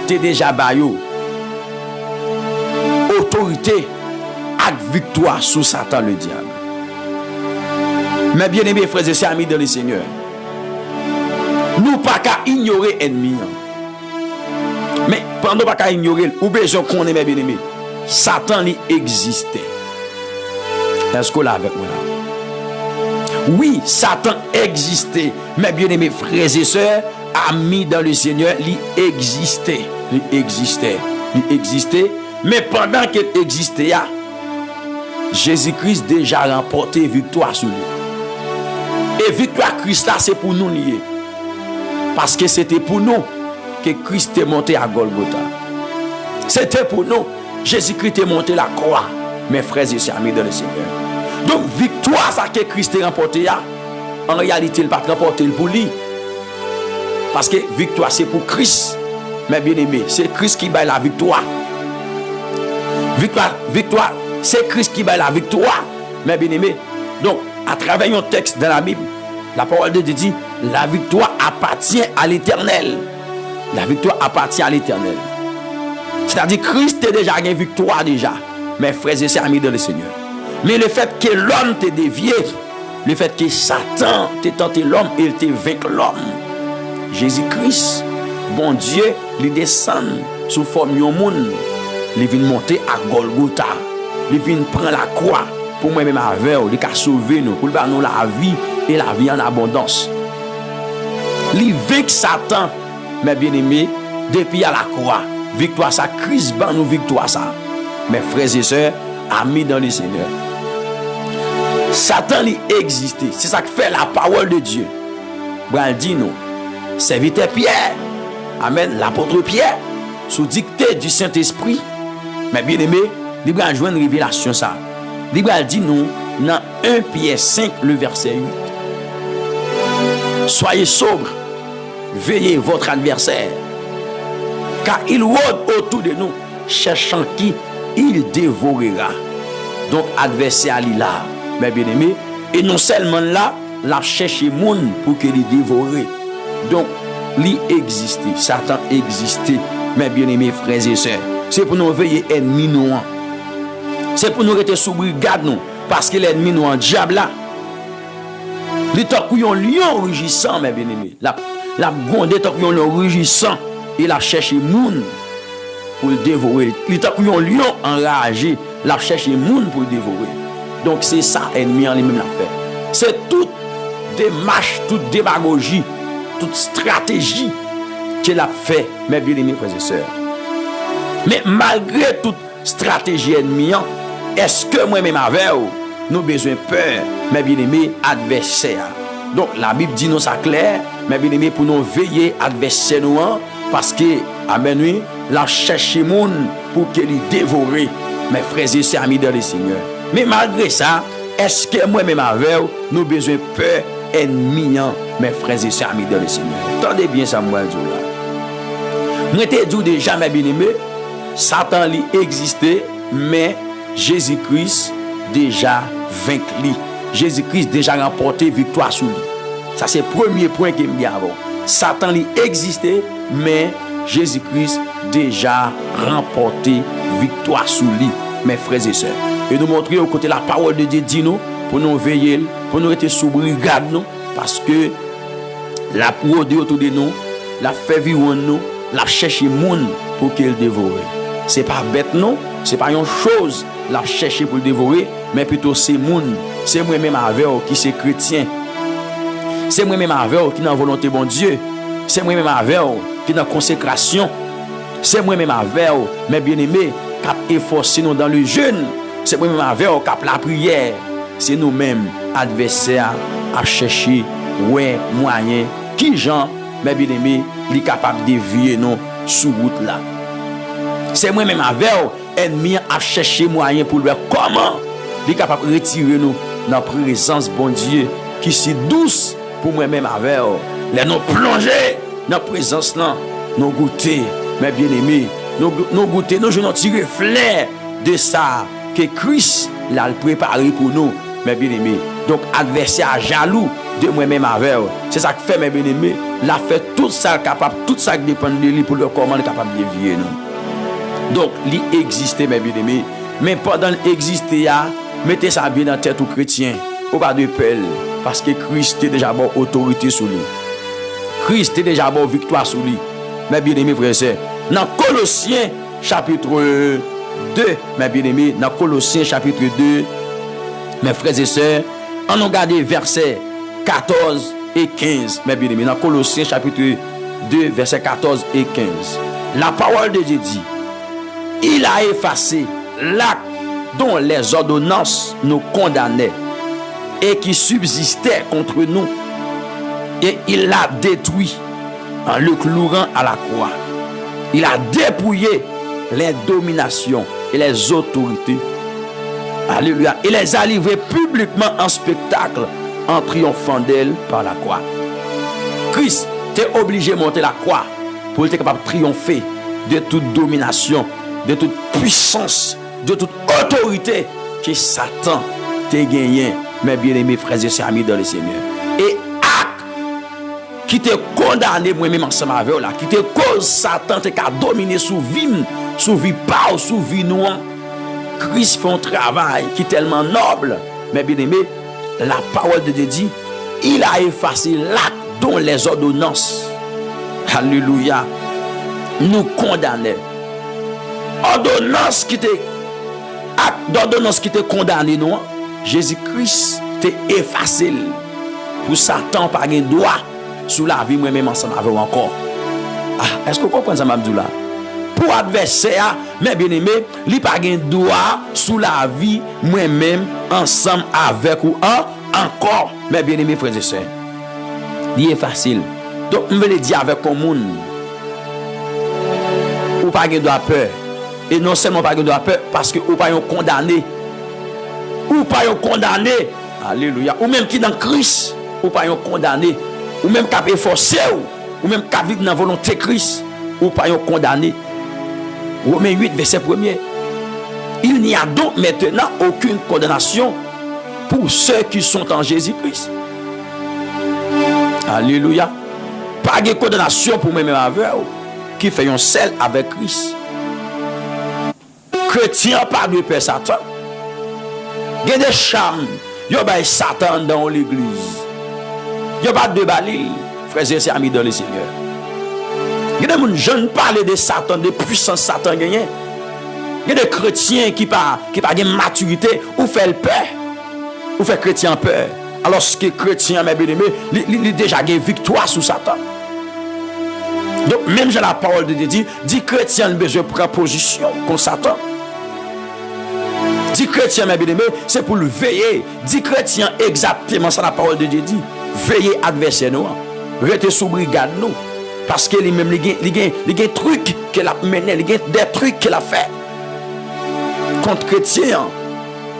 était déjà baou autorité avec victoire sur Satan le diable. Mes bien-aimés frères et sœurs, amis dans le Seigneur, nous pas qu'à ignorer l'ennemi. Mais pendant pas qu'à ignorer, ou besoin qu'on est mes bien-aimés, Satan il existait. Est-ce que là avec moi là? Oui, Satan existait. Mes bien-aimés frères et sœurs, amis dans le Seigneur, il existait. Il existait. Il existait. Mais pendant qu'il existait, Jésus-Christ déjà remporté victoire sur lui. Et victoire Christ là, c'est pour nous lier. Parce que c'était pour nous que Christ est monté à Golgotha. C'était pour nous. Jésus-Christ est monté la croix. Mes frères et sœurs, amis dans le Seigneur. Donc, victoire, ça que Christ est remporté, en réalité, il n'a pas remporté pour lui. Parce que victoire, c'est pour Christ. Mes bien-aimés, c'est Christ qui bat la victoire. Victoire, c'est Christ qui bat la victoire. Mes bien-aimés. Donc, à travers un texte dans la Bible, la parole de Dieu dit, la victoire appartient à l'Éternel. La victoire appartient à l'Éternel. C'est-à-dire, Christ est déjà une victoire déjà. Mes frères et sœurs, amis dans le Seigneur. Mais le fait que l'homme t'ait dévié, le fait que Satan t'ait tenté l'homme, et il t'ait vaincu l'homme. Jésus-Christ, bon Dieu, il descend sous forme de monde. Il vient monter à Golgotha. Il vient prendre la croix. Pour moi-même avec, il a sauvé nous, pour nous la vie et la vie en abondance. Li vaincre Satan, mes bien-aimés, depuis à la croix. Victoire ça, Christ ban nous victoire ça. Mes frères et sœurs, amis dans le Seigneur. Satan il existait. C'est ça que fait la parole de Dieu. Bral dit nous, serviteur Pierre, amen, l'apôtre Pierre, sous dictée du Saint-Esprit, mes bien-aimés, il va joindre une révélation ça. Il va dire nous dans 1 Pierre 5, le verset 8. Soyez sobres, veillez votre adversaire, car il rôde autour de nous, cherchant qui il dévorera. Donc adversaire il là, mes bien-aimés, et non seulement là, la chercher monde pour qu'il dévore. Donc il existait, Satan existait, mes bien-aimés frères et sœurs. C'est pour nous veiller ennemis nous. C'est pour nous rester sous brigade nous, parce que l'ennemi nous en diable là. Les temps où un lion rugissant, mes bien-aimés, la gonde temps où un lion rugissant, il a cherché monde pour le dévorer. Les temps où un lion enragé, il a cherché monde pour le dévorer. Donc c'est ça ennemi en lui-même l'a fait. C'est toute démarche, toute démagogie, toute stratégie qu'il a fait, mes bien-aimés frères et sœurs. Mais malgré toute stratégie ennemie, est-ce que moi-même avec nous avons besoin de peur, mes bien-aimés adversaires? Donc la Bible dit nous ça clair, mes bien-aimés, pour nous veiller adversaires nous, parce que, amen, oui, la chercher monde pour qu'il dévore, mes frères et sœurs amis dans le Seigneur. Mais malgré ça, est-ce que moi-même avec nous avons besoin de peur ennemie, mes frères et sœurs amis dans le Seigneur? Attendez bien ça, moi, je là. Moi, te dis déjà, mes bien-aimés, Satan li existait, mais Jésus-Christ déjà vaincu. Jésus-Christ déjà remporté victoire sur lui. Ça c'est le premier point que me dit avant. Satan li existait, mais Jésus-Christ déjà remporté victoire sur lui, mes frères et sœurs. Et nous montrer au côté la parole de Dieu dit nous pour nous veiller, pour nous être sous brigade nous, parce que la produit autour de nous, la fait vivre nous, la chercher monde pour qu'il dévore. C'est pas bête non, c'est pas une chose la chercher pour le dévorer, mais plutôt c'est monde, c'est moi-même avec qui c'est chrétien. C'est moi-même avec qui dans volonté bon Dieu. C'est moi-même avec qui dans consécration. C'est moi-même avec mes bien-aimés qui efforcer nous dans le jeûne. C'est moi-même avec qui la prière. C'est nous-mêmes adversaires à chercher ouais moyen qui gens mes bien-aimés li capable de dévier nous sous route là. C'est moi-même avec ennemi à chercher moyen pour voir comment il est capable de retirer nous dans la présence bon Dieu qui si douce pour moi-même avec les nous plonger dans la présence là, nous goûter mes bien-aimés, nous goûter nous je tirer flair de ça que Christ l'a préparé pour nous mes bien-aimés. Donc adversaire jaloux de moi-même avec c'est ça qui fait mes bien-aimés, l'a fait tout ça capable, tout ça qui dépend de lui pour le comment il est capable de dévier nous. Donc, il existait, mes bien-aimés. Mais pendant l'exister, mettez ça bien dans la tête aux chrétiens. Ou pas de pelle. Parce que Christ est déjà bon autorité sur lui. Christ est déjà bon victoire sur lui. Mes bien-aimés, frères et sœurs. Dans Colossiens, chapitre 2, mes bien-aimés, dans Colossiens, chapitre 2, mes frères et sœurs, on a regardé versets 14 et 15, mes bien-aimés. Dans Colossiens, chapitre 2, versets 14 et 15. La parole de Dieu dit, il a effacé l'acte dont les ordonnances nous condamnaient et qui subsistait contre nous. Et il l'a détruit en le clouant à la croix. Il a dépouillé les dominations et les autorités. Alléluia. Il les a livrées publiquement en spectacle en triomphant d'elles par la croix. Christ t'est obligé de monter la croix pour être capable de triompher de toute domination, de toute puissance, de toute autorité que Satan t'a gagné, mes bien-aimés frères et sœurs amis dans le Seigneur. Et acte qui te condamné moi-même ensemble avec là, qui te cause Satan te qu'a dominé sous vie pas sous vie noire. Christ fait un travail qui est tellement noble, mes bien-aimés. La parole de Dieu dit, il a effacé l'acte dont les ordonnances, alléluia, nous condamnaient. Ordonnance qui te condamné nous, Jésus-Christ t'a effacé pour Satan par un droit sous la vie moi-même ensemble avec encore. Ah, est-ce que vous comprenez ça, Mabdou là? Pour adversaire, mes bien-aimés, il n'y a pas de droit sous la vie moi-même ensemble avec ou encore, mes bien-aimés frères et sœurs. Il est facile. Donc, je vais le dire avec le monde. Ou pas de droit peur. Et non seulement pas de droit peur, parce que ou pas condamné. Ou pas condamné. Alléluia. Ou même qui dans Christ, ou pas condamné. Ou même qui a forcé, ou même qui vit dans la volonté de Christ, ou pas condamné. Romains 8, verset 1er. Il n'y a donc maintenant aucune condamnation pour ceux qui sont en Jésus-Christ. Alléluia. Pas de condamnation pour moi-même avec qui fait un seul avec Christ. Chrétien pas de peur Satan. Il y a des chambres. Il y a Satan dans l'église. Il n'y a pas de balil. Frères et sœurs amis dans le Seigneur. Il y a des jeunes parler de Satan, de puissance Satan gagné. Il y a des chrétiens qui pas de maturité ou fait peur. Ou fait chrétien peur. Alors que chrétien, mes bien-aimés, il a déjà gagné victoire sur Satan. Donc, même j'ai la parole de Dieu, dit chrétien a besoin de prendre position contre Satan. Dit chrétien, mes bien-aimés, c'est pour le veiller. Dit chrétien, exactement ça la parole de Dieu dit. Veiller adversaire nous. Rester sous brigade nous. Parce que lui-même, il y a des trucs qu'il a mené, il y a des trucs qu'il a fait. Contre chrétien,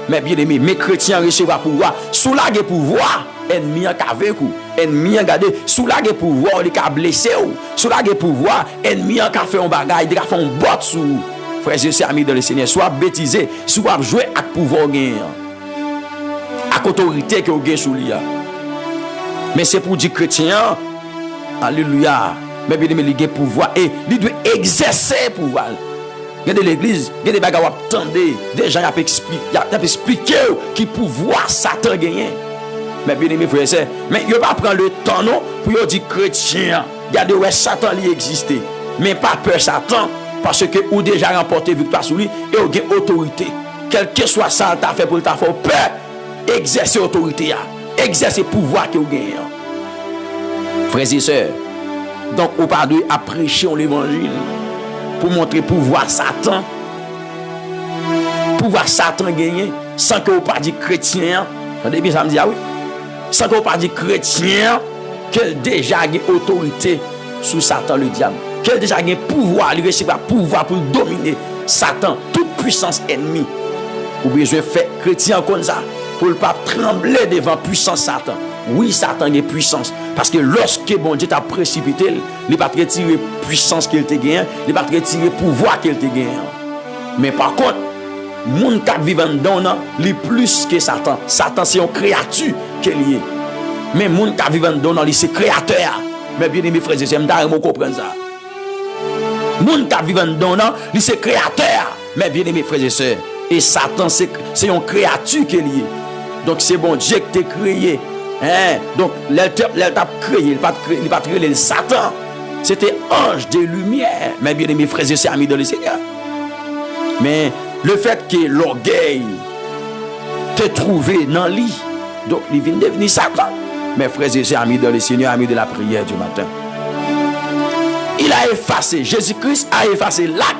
mes bien-aimés, mes chrétiens recevront pouvoir. Sous la pouvoir, ennemi en avec vous. Ennemi en gardé. Sous la pouvoir, il a blessé vous. Sous la pouvoir, ennemi en fait un bagage, il a fait un bot sous vous. Frères et sœurs amis dans le Seigneur, soit bêtisé, soit jouer avec pouvoir gain. Avec autorité que vous gagnez sous lui. Mais c'est pour dire chrétien, alléluia. Mais bien aimé, il a pouvoir et il doit exercer pouvoir. Il y a de l'église, il y a des bagages à attendre, des gens qui expliqué qui pouvoir Satan gagner. Mais bien aimé frère et sœur, mais il ne va pas prendre le temps non pour dire chrétien. Regardez où Satan existe. Mais pas peur Satan parce que ou déjà remporté victoire sur lui et ou gain autorité. Quel que soit ça t'a fait pour t'a faire peur, exercer autorité, exercer pouvoir que vous gagnez. Frères et sœurs, donc on pas de à prêcher l'évangile pour montrer pouvoir Satan gagner sans que vous pas dit chrétien. Attendez bien ça me dit ah oui. Sans que vous pas dit chrétien qu'elle déjà a autorité sur Satan le diable. Qu'elle déjà a pouvoir, il recevra pouvoir pour dominer Satan, toute puissance ennemie. Vous besoin de faire chrétien comme ça pour ne pas trembler devant puissance Satan. Oui, Satan a puissance. Parce que lorsque bon Dieu t'a précipité, il ne va pas retirer puissance qu'il te gagne, il ne va pas retirer pouvoir qu'il te gagne. Mais par contre, le monde qui vit dedans, il est plus que Satan. Satan, c'est une créature qu'il est. Mais le monde qui vit dedans, c'est créateur. Mais bien aimé frères et sœurs, je comprends ça. Le monde qui vit dedans, c'est créateur. Mais bien aimé frères et sœurs, et Satan, c'est une créature qu'il est. Donc c'est bon Dieu qui t'a créé. Hein? Donc, l'elle t'a créé, il n'a pas créé le Satan. C'était ange de lumière. Mais bien aimé frères et sœurs, amis dans le Seigneur. Mais le fait que l'orgueil te trouvé dans le lit, donc il vient devenir Satan. Mes frères et sœurs, amis dans le Seigneur, amis de la prière du matin. Il a effacé, Jésus-Christ a effacé l'acte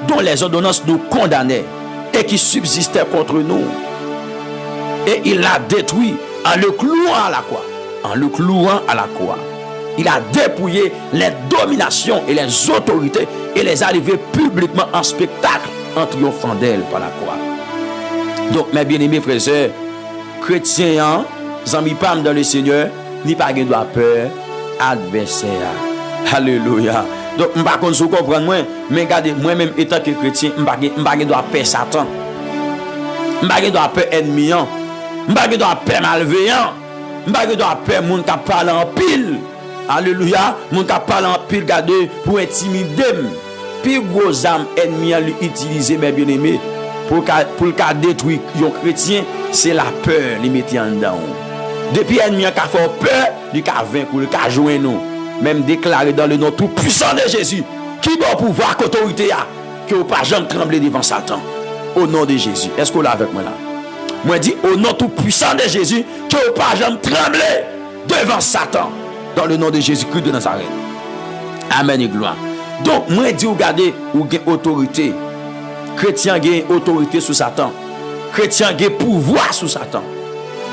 dont les ordonnances nous condamnaient et qui subsistait contre nous. Et il l'a détruit en le clouant à la croix. En le clouant à la croix. Il a dépouillé les dominations et les autorités et les a livrées publiquement en spectacle en triomphant d'elles par la croix. Donc, mes bien-aimés frères et sœurs, chrétiens, amis pam dans le Seigneur, ni pas de peur, adversaire. Alléluia. Donc, je ne sais pas si vous comprenez, mais regardez, moi-même étant que chrétien, je ne sais pas de peur Satan. Je ne sais pas de peur ennemi. Je ne sais pas de peur malveillant. Je ne sais pas de peur moun qui parle en pile. Alléluia. Moun qui parle en pile, regardez, pour intimider. Puis gros âme ennemi à l'utiliser, mes bien-aimés, pour le détruire les chrétiens, c'est la peur, les mettre en dedans. Depuis l'ennemi a fait peur, il a vaincu, il a joué nous. Même déclaré dans le nom tout puissant de Jésus, qui doit pouvoir qu'autorité a, que vous ne pas jamais trembler devant Satan. Au nom de Jésus. Est-ce que vous l'avez avec moi là? Moi, je dis au nom tout puissant de Jésus, que vous ne pas jamais trembler devant Satan. dans le nom de Jésus-Christ de Nazareth. Amen et gloire. Donc, moi, dis, regardez, ou gain autorité. Chrétien gain autorité sous Satan. Chrétien gain pouvoir sous Satan.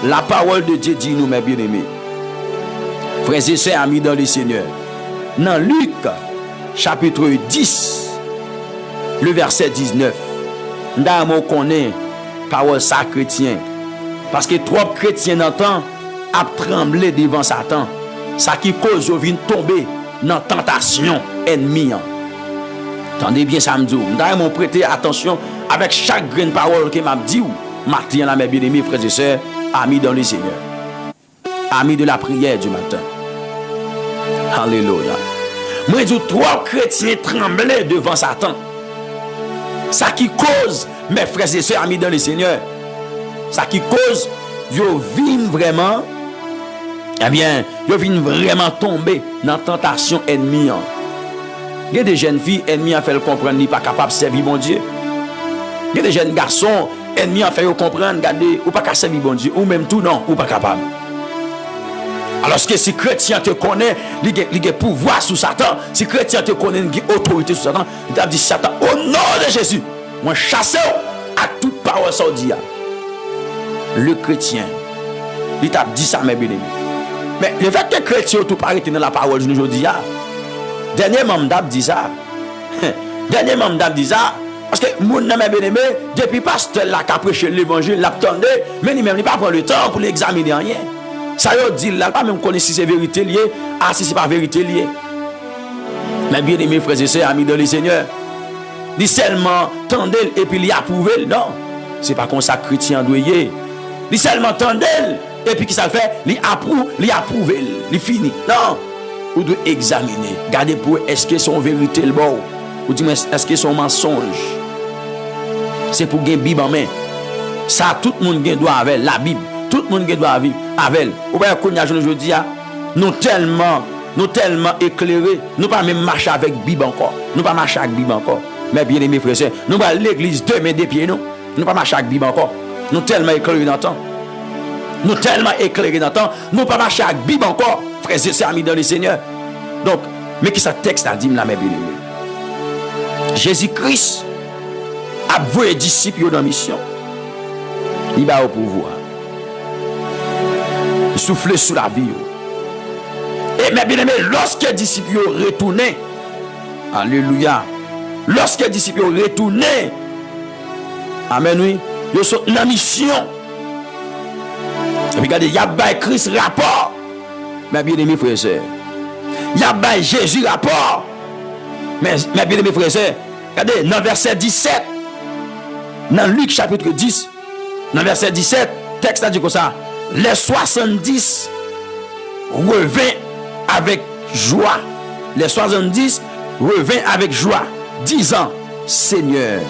La parole de Dieu dit nous, mes bien-aimés. Frères et sœurs, amis dans le Seigneur. Dans Luc, chapitre 10, le verset 19. Nous connaissons parole ça chrétien. Parce que trop chrétiens n'entendent à trembler devant Satan. Ça qui cause de tomber dans tentation ennemie. Attendez bien ça me dit. Nous prêter attention avec chaque graine de parole que m'a dit. Matin là mes bien-aimés frères et sœurs, amis dans le Seigneur. Amis de la prière du matin. Alléluia. Moi dis trois chrétiens trembler devant Satan. Ça qui cause mes frères et sœurs amis dans le Seigneur. Ça qui cause yo vinn vraiment eh bien, yo vinn vraiment tomber dans tentation ennemie. Il y a des jeunes filles ennemies a fait le comprendre ni pas capable de servir bon Dieu. Il y a des jeunes garçons ennemis a fait comprendre regardez ou pas capable de servir bon Dieu ou même tout non ou pas capable. Alors que si chrétien te connaît, il a pouvoir sous Satan, si chrétien te connaît, il a autorité sous Satan, il a dit Satan au nom de Jésus, moi chasse à toute parole ça dit. Le chrétien, il t'a dit ça mes bien-aimés. Mais le fait que chrétien tout paraît dans la parole de aujourd'hui, dernièrement m'dab dit ça. Dernièrement m'dab dit ça parce que mon mes bien-aimés depuis pasteur là qui a prêché l'évangile, l'attendait, mais lui même il pas prendre le temps pour l'examiner rien. Ça yo dit là pas même connaître si c'est vérité lié, ah si c'est pas vérité lié. Mais bien-aimés frères et sœurs, amis dans le Seigneur, dit seulement tendez et puis il approuvé non. C'est pas comme ça chrétien doit y. Il seulement tendez et puis qui ça fait, il approuve, il finit. Non. Vous devez examiner. Regardez pour est-ce que son vérité le bon. Ou dis est-ce que son mensonge. C'est pour gagner Bible en main. Ça tout le monde doit avec la Bible. Tout le monde doit vivre avec. Ou bien qu'on y a aujourd'hui nous tellement éclairés, nous pas même marcher avec Bible encore. Nous pas marcher avec Bible encore. Mais bien aimés frères et sœurs, nous pas l'église demain des pieds nous. Nous pas marcher avec Bible encore. Nous tellement éclairés dans le temps. Nous tellement éclairés dans le temps, nous pas marcher avec Bible encore. Frères et sœurs amis dans le Seigneur. Donc, mais qui ça texte a dit là mes bien-aimés. Jésus-Christ a voué disciples dans la mission. Il va au pouvoir. Il souffle sous la vie. Et mes bien-aimés, lorsque les disciples retournaient, alléluia, lorsque les disciples retournaient, amen, oui, ils sont dans la mission. Regardez, il y a Christ rapport. Mes bien-aimés frères et sœurs. Il y a Jésus rapport. Mes bien-aimés frères et sœurs. Regardez, dans verset 17. Dans Luc chapitre 10. Dans verset 17. Texte a dit comme ça. Les 70 revint avec joie. Les 70 revint avec joie. Disant, Seigneur,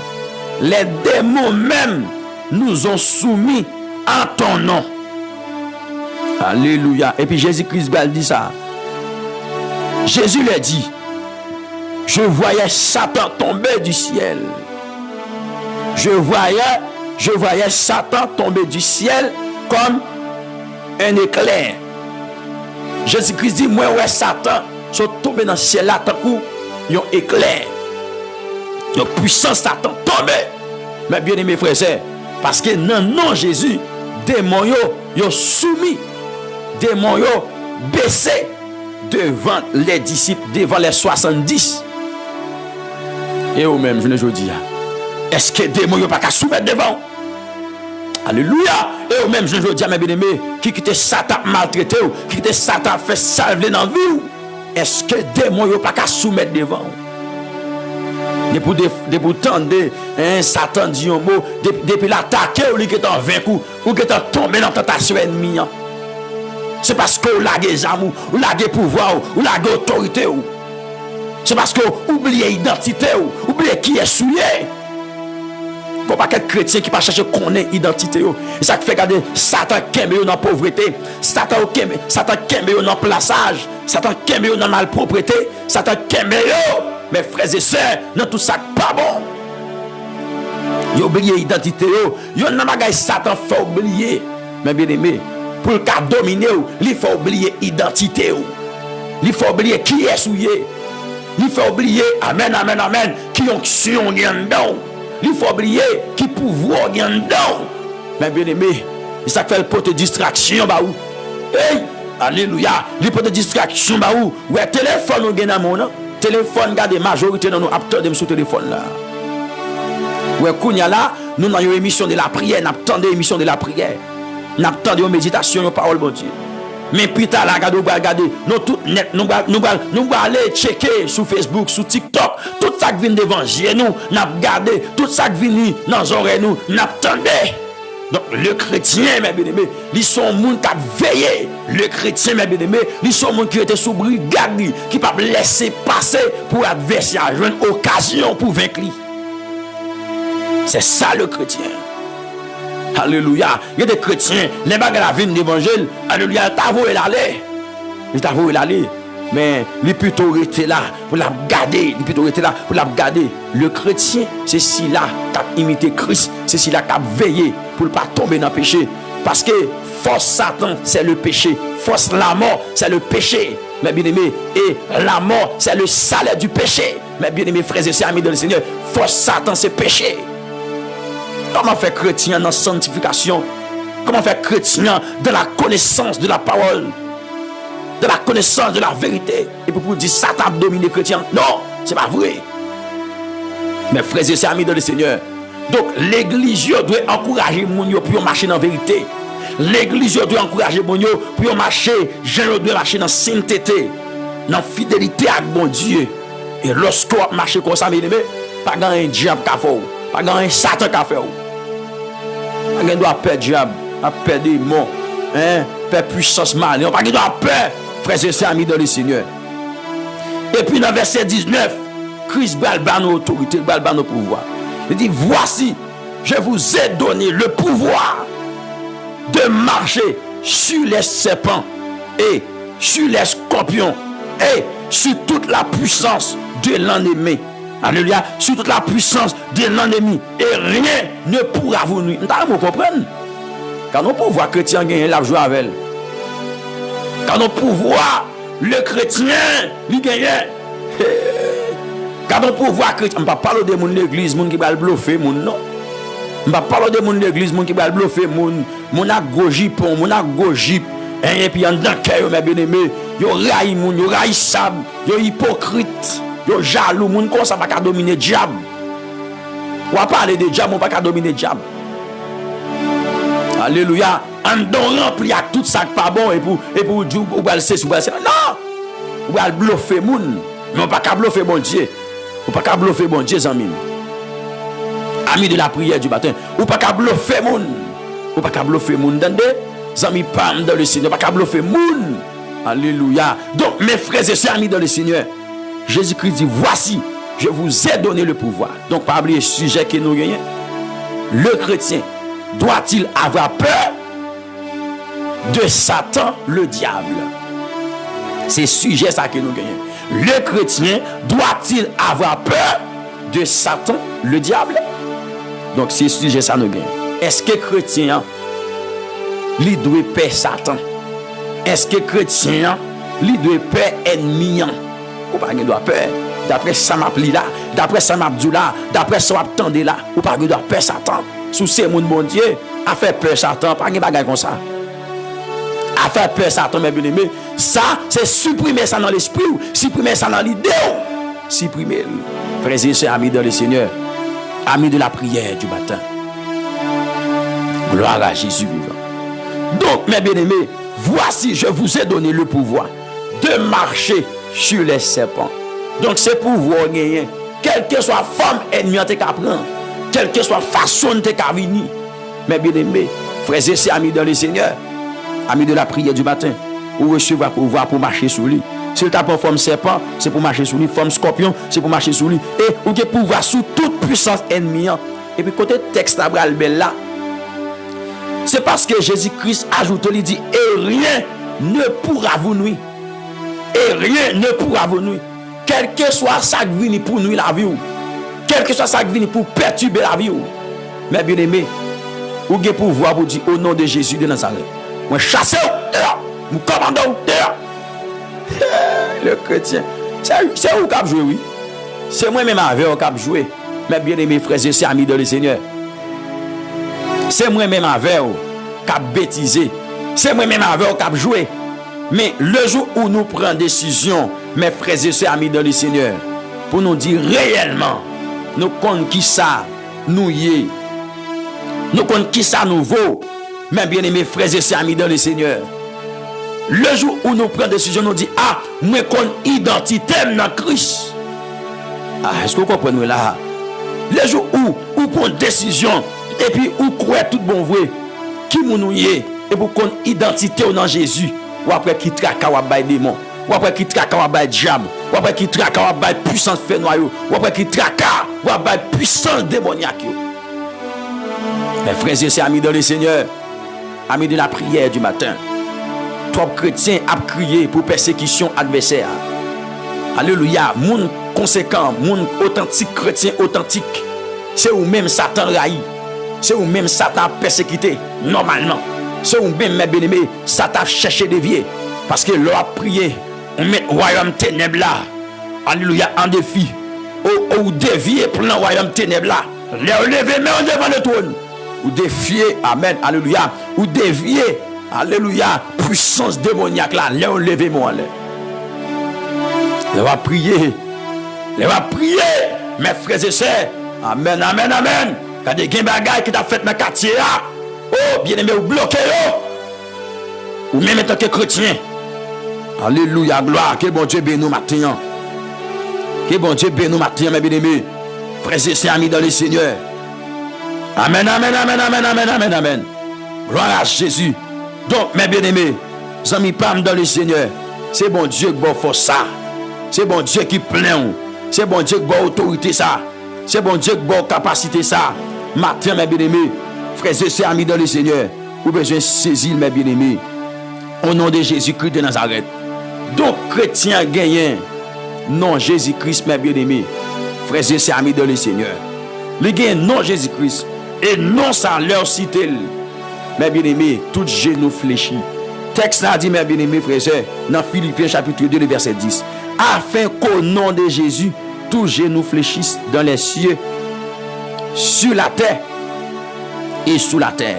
les démons même nous ont soumis en ton nom. Alléluia. Et puis Jésus-Christ dit ça. Jésus leur dit, je voyais Satan tomber du ciel. Je voyais Satan tomber du ciel comme un éclair. Jésus-Christ dit, moi ouais Satan sont tombés dans le ciel là tant un éclair. Le puissant Satan tombé. Mais bien aimés frères et sœurs, parce que non non Jésus, démons yo soumis. Démons yo baissé devant les disciples, devant les 70. Et eux-mêmes, je ne dis pas. Est-ce que démons yo pas qu'à soumettre devant? Alléluia. Et eux-mêmes, je ne dis pas, mes bien-aimés, qui quitte Satan maltraité, qui quitte Satan fait salver dans la vie. Est-ce que démons yo pas qu'à soumettre devant? Depuis tendre, Satan dit un mot, depuis l'attaquer, ou qui est en 20 coups, ou qui est tombé dans la tentation ennemie. C'est parce que vous avez des amours, vous avez des pouvoirs, vous avez des autorités. C'est parce que vous oubliez l'identité, vous oubliez qui est souillé. Il n'y a pas de chrétien qui ne cherche à connaître l'identité. Et ça fait regarder Satan qui est dans la pauvreté, Satan qui est dans le plaçage, Satan qui est dans la malpropreté, Satan qui est mes frères et sœurs, dans tout ça pas bon. Vous oubliez l'identité. Vous n'avez pas Satan fait oublier. Mais bien aimé, pour le cas dominer, il faut oublier l'identité. Il faut oublier qui est souillé. Il faut oublier, amen, amen, amen, qui onction gagne dedans. Il faut oublier qui pouvoir gagne dedans. Mais bien aimé, ça fait le pot de distraction, bah où? Hey, alléluia, le pot de distraction, bah où? Ouais, téléphone, on gagne dans mon nom. Téléphone, regardez, majorité dans nos apteurs de sous téléphone là. Ouais, Kounia là, nous avons une émission de la prière, nous attendons l'émission de la prière. Nous attendons une méditation, une parole, bon Dieu. Mais plus tard, regardez, nous tout net, nous allons aller checker sur Facebook, sur TikTok, tout ça qui vient d'évangile, nous regardons, tout ça qui vient dans nos oreilles, nous attendons. Donc, le chrétien, mes bien-aimés, ils sont des gens qui ont veillé. Le chrétien, mes bien-aimés, ils sont des gens qui étaient sous brigade, qui ne peuvent pas laisser passer pour l'adversaire, jouer une occasion pour vaincre. C'est ça le chrétien. Alléluia. Il y a des chrétiens, les bagages la vie de l'évangile, alléluia, t'as voué l'aller. Il t'a voué l'aller. Mais il plutôt rester là pour la garder. Il plutôt rester là pour la garder. Le chrétien, c'est celui-là qui a imité Christ. C'est celui-là qui a veillé pour ne pas tomber dans le péché. Parce que force Satan, c'est le péché. Force la mort, c'est le péché. Mes bien-aimés, et la mort, c'est le salaire du péché. Mes bien-aimés frères et sœurs, amis dans le Seigneur, force Satan, c'est péché. Comment faire chrétien dans la sanctification? Comment faire chrétien dans la connaissance de la parole? De la connaissance de la vérité? Et pour dire Satan a dominé chrétien? Non, c'est pas vrai. Mes frères et sœurs, amis dans le Seigneur. Donc l'église doit encourager les gens pour marcher dans la vérité. L'église doit encourager les gens pour marcher, les gens doivent marcher dans la sainteté, dans la fidélité à bon Dieu. Et lorsqu'on marche comme ça, mes amis, pas un diable qui a fait. Pas un Satan qui a fait. Pas un doit perdre diable, pas perdre démon, hein, perdre puissance malign, pas un doit perdre, frères et sœurs amis dans le Seigneur. Et puis dans verset 19, Christ balba nos autorités, balba nos pouvoirs. Il dit, voici, je vous ai donné le pouvoir de marcher sur les serpents et sur les scorpions et sur toute la puissance de l'ennemi. Alléluia, sur toute la puissance de l'ennemi. Et rien ne pourra vous nuire. Vous comprenez? Quand on pouvoir chrétien gagne la joie avec elle. Quand on pouvoir le chrétien lui gagne. Quand on pouvoir chrétien, on ne va pas parler de mon église, mon qui va le bluffer, mon non. On ne va pas parler de mon église, mon qui va le bluffer, mon agogipon, mon agogip. Et puis en dedans cœur, mes bien-aimés, yo raille moun, yo raille sab, yo hypocrite. Yo jaloux, moun kon ça pas ka dominer diable. On va parler de diable, on pas ka dominer diable. Alléluia. En don rempli à tout ça pas bon et pour dire ou va le cesser ou va non. Ou va bluffer moun. Mais on pas ka bluffer bon Dieu. On pas ka bluffer bon Dieu amis. Amis de la prière du matin, ou pas ka bluffer moun. Ou pas ka bluffer moun dans des amis pam dans le Seigneur, pas ka bluffer moun. Alléluia. Donc mes frères et sœurs amis dans le Seigneur, Jésus-Christ dit, voici, je vous ai donné le pouvoir. Donc, pas oublier le sujet que nous gagnons. Le chrétien doit-il avoir peur de Satan, le diable? C'est sujet ça que nous gagnons. Le chrétien doit-il avoir peur de Satan, le diable? Donc, c'est sujet ça nous gagnons. Est-ce que chrétien, il doit peur Satan? Est-ce que chrétien, il doit peur ennemi? Ou pas de peur. D'après ça m'a pris là, d'après ça m'a dit là, d'après ça m'a tendu là, ou pas de peur Satan. Sous ces mon bon Dieu, a fait peur Satan, pas de bagage comme ça. A fait peur Satan, mes bien-aimés, ça c'est supprimer ça dans l'esprit, supprimer ça dans l'idée, supprimer. Frères et sœurs, amis dans le Seigneur, amis de la prière du matin. Gloire à Jésus vivant. Donc, mes bien-aimés, voici, je vous ai donné le pouvoir de marcher sur les serpents. Donc c'est pouvoir gagner. Quelle que soit forme ennemie te ka prendre, quelle que soit façon te ka venir. Mais bien aimés, frères et sœurs amis dans le Seigneur, amis de la prière du matin, ou recevoir pouvoir pour marcher sur lui. S'il t'a pas forme serpent, c'est pour marcher sur lui. Forme scorpion, c'est pour marcher sur lui. Et ou que pouvoir sous toute puissance ennemie. Et puis côté texte Abraham là, c'est parce que Jésus-Christ ajoute, il dit, et rien ne pourra vous nuire. Et rien ne pourra vous nuire. Quel que soit ça qui vient pour nuire la vie, quel que soit ça qui vient pour perturber la vie. Mais bien aimé, vous avez pouvoir pour dire au nom de Jésus de Nazareth, moi chasse, moi commande, le chrétien. C'est où cap jouer, oui. C'est moi-même avec au cap jouer. Mes bien-aimés frères et sœurs, amis dans le Seigneur. C'est moi-même avec au cap bêtiser. C'est moi-même avec au cap jouer. Mais le jour où nous prenons décision, mes frères et sœurs, amis dans le Seigneur, pour nous dire réellement, nous connaissons qui ça nous y est. Nous connaissons qui ça nous vaut. Mes bien-aimés frères et sœurs, amis dans le Seigneur. Le jour où nous prenons décision, nous disons, ah, moi connais identité dans Christ. Ah, est-ce que vous comprenez là? Le jour où vous prenez décision, et puis vous croyez tout bon vrai, qui nous y est, et vous connaissez identité dans Jésus, ou après qui traque ou après démon, ou après qui traque ou après diable, ou après qui traque ou après puissance fait noyau, ou après qui traque ou après puissance démoniaque. Mes frères et sœurs, amis dans le Seigneur, amis de la prière du matin, trop chrétiens a crié pour persécution adversaire. Alléluia, moun conséquent, moun authentique chrétien authentique, c'est ou même Satan raï, c'est ou même Satan persécuté normalement. C'est ou même mes bien-aimés, Satan cherché dévier parce que l'on a prié, on met le royaume ténèbres là. Alléluia, en défi. Ou dévier pour le royaume ténèbres là. Les lever mais on devant le trône. Ou défier, amen, alléluia, ou dévier, alléluia, puissance démoniaque là, les lever moi là. On va prier. On va prier, mes frères et sœurs. Amen, amen, amen. Quand des bagailles qui t'a fait dans le quartier là, oh, bien aimé, ou bloqué, ou même en tant que chrétien. Alléluia, gloire, que bon Dieu bénisse nous matin. Que bon Dieu bénisse nous matin, mes bien-aimés. Frères et sœurs, amis dans le Seigneur. Amen, amen, amen, amen, amen, amen, amen. Gloire à Jésus. Donc, mes bien-aimés, amis pam dans le Seigneur, c'est bon Dieu qui fait ça. C'est bon Dieu qui plaint. C'est bon Dieu qui a autorité ça. C'est bon Dieu qui a capacité ça. Matin, mes bien-aimés, frères et sœurs, amis dans le Seigneur, vous avez besoin de saisir, mes bien-aimés, au nom de Jésus-Christ de Nazareth. Donc, chrétiens gagnent, non Jésus-Christ, mes bien-aimés, frères et sœurs, amis dans le Seigneur. Les gagnent, non Jésus-Christ, et non ça leur cité. Mes bien-aimés, tout genou fléchit. Texte a dit, mes bien-aimés, frères et sœurs, dans Philippiens chapitre 2, verset 10. Afin qu'au nom de Jésus, tout genou fléchisse dans les cieux, sur la terre et sous la terre.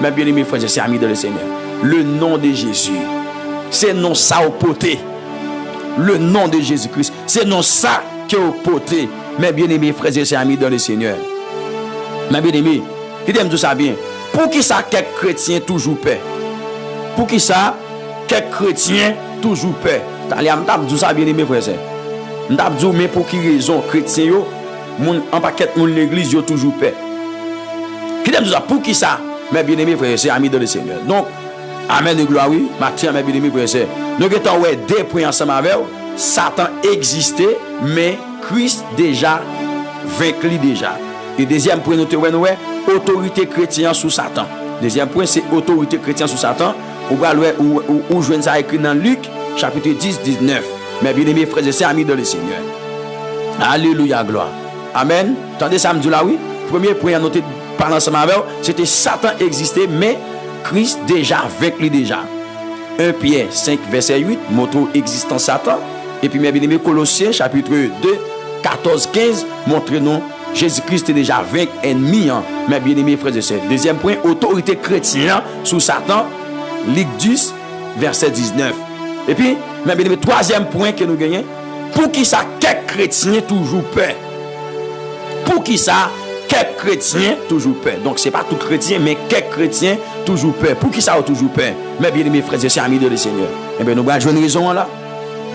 Mes bien-aimés, frères et sœurs, amis dans le Seigneur, le nom de Jésus, c'est non ça au poté. Le nom de Jésus-Christ, c'est non ça qui est au poté. Mes bien-aimés, frères et sœurs, amis dans le Seigneur. Mes bien-aimés, qui t'aime tout ça bien? Pour qui ça, quelques chrétiens toujours paix? Pour qui ça, quelques chrétiens toujours paix? T'allez à m'tap ça bien aimé frère. M'tap dit mais pour qui raison chrétien yo moun en paquet moun l'église yo toujours paix. Qui t'aime ça pour qui ça? Mes bien-aimés frères et amis dans le Seigneur. Donc amen de gloire oui, Matthieu mes bien-aimés frères et nous étant ouais deux points ensemble avec Satan existait mais Christ déjà vaincu déjà. Et deuxième point nous te ouais autorité chrétienne sous Satan. Deuxième point c'est autorité chrétienne sous Satan. Ou joindre ça écrit dans Luc chapitre 10, 19. Mes bien-aimés frères et sœurs, amis dans le Seigneur. Alléluia, gloire. Amen. Attendez ça me dit là, oui. Premier point à noter par l'ensemble avec, c'était Satan existait, mais Christ déjà avec lui déjà. 1 Pierre 5, verset 8, montre existence Satan. Et puis mes bien-aimés Colossiens chapitre 2, 14, 15, montre nous Jésus-Christ est déjà vaincu ennemi. Mes bien-aimés frères et sœurs. Deuxième point, autorité chrétienne sous Satan. Luc 10, verset 19. Et puis, mais bien, le troisième point que nous gagnons, pour qui ça, quelques chrétiens toujours peur. Pour qui ça, quelques chrétiens toujours peur. Donc, ce n'est pas tout chrétien, mais quelques chrétiens toujours peur. Pour qui ça a toujours peur? Mais bien, mes frères et sœurs, amis de le Seigneur. Eh bien, nous avons une raison là.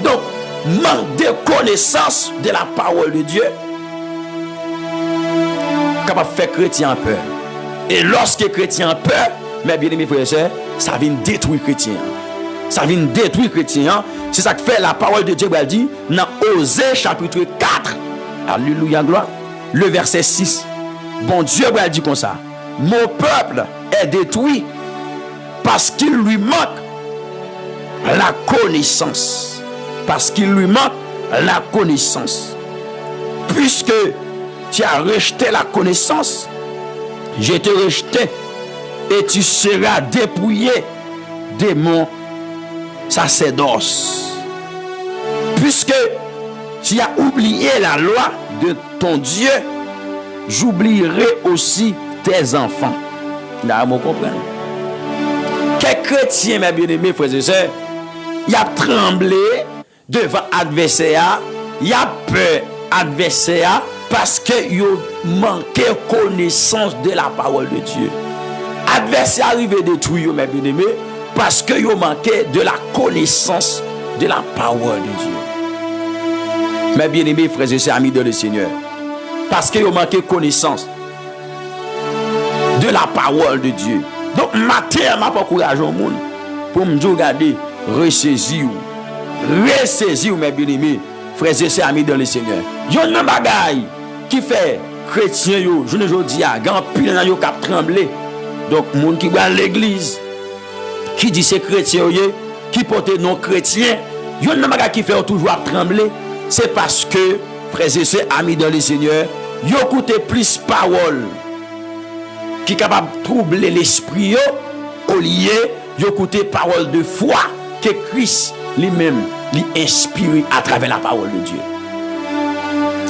Donc, manque de connaissance de la parole de Dieu, capable de faire chrétien peur. Et lorsque chrétien peur, mes bien-aimés frères et sœurs, ça vient détruire chrétien. Ça vient détruire chrétien. C'est ça que fait la parole de Dieu. Elle dit dans Osée chapitre 4. Alléluia, gloire. Le verset 6. Bon Dieu, elle dit comme ça. Mon peuple est détruit parce qu'il lui manque la connaissance. Parce qu'il lui manque la connaissance. Puisque tu as rejeté la connaissance, je te rejeté et tu seras dépouillé de mon sacerdoce. puisque tu as oublié la loi de ton Dieu, j'oublierai aussi tes enfants. Là, vous comprenez? Quel chrétien, mes bien-aimés, frères et sœurs, il a tremblé devant l'adversaire, il a peur adversaire parce qu'il manquait connaissance de la parole de Dieu. Adversaire arrive à détruire, mes bien-aimés, parce qu'il manquait de la connaissance de la parole de Dieu. Mes bien-aimés, frères et sœurs, amis de le Seigneur, parce qu'il manquait connaissance de la parole de Dieu. Donc, matin, je n'ai pas encouragé au monde pour me dire, regardez, ressaisir, mes bien-aimés, frères et sœurs, amis de le Seigneur. Il y a un bagage qui fait chrétien, je ne dis pas, grand pile dans qui a tremblé. Donc, les gens qui va l'église, qui dit c'est chrétien, qui porte non chrétien, il y a un bagage qui fait toujours trembler. C'est parce que, frères et sœurs, amis dans le Seigneur, ils écoutent plus parole qui est capable de troubler l'esprit au lieu d'écouter parole de foi que Christ lui-même lui inspire à travers la parole de Dieu.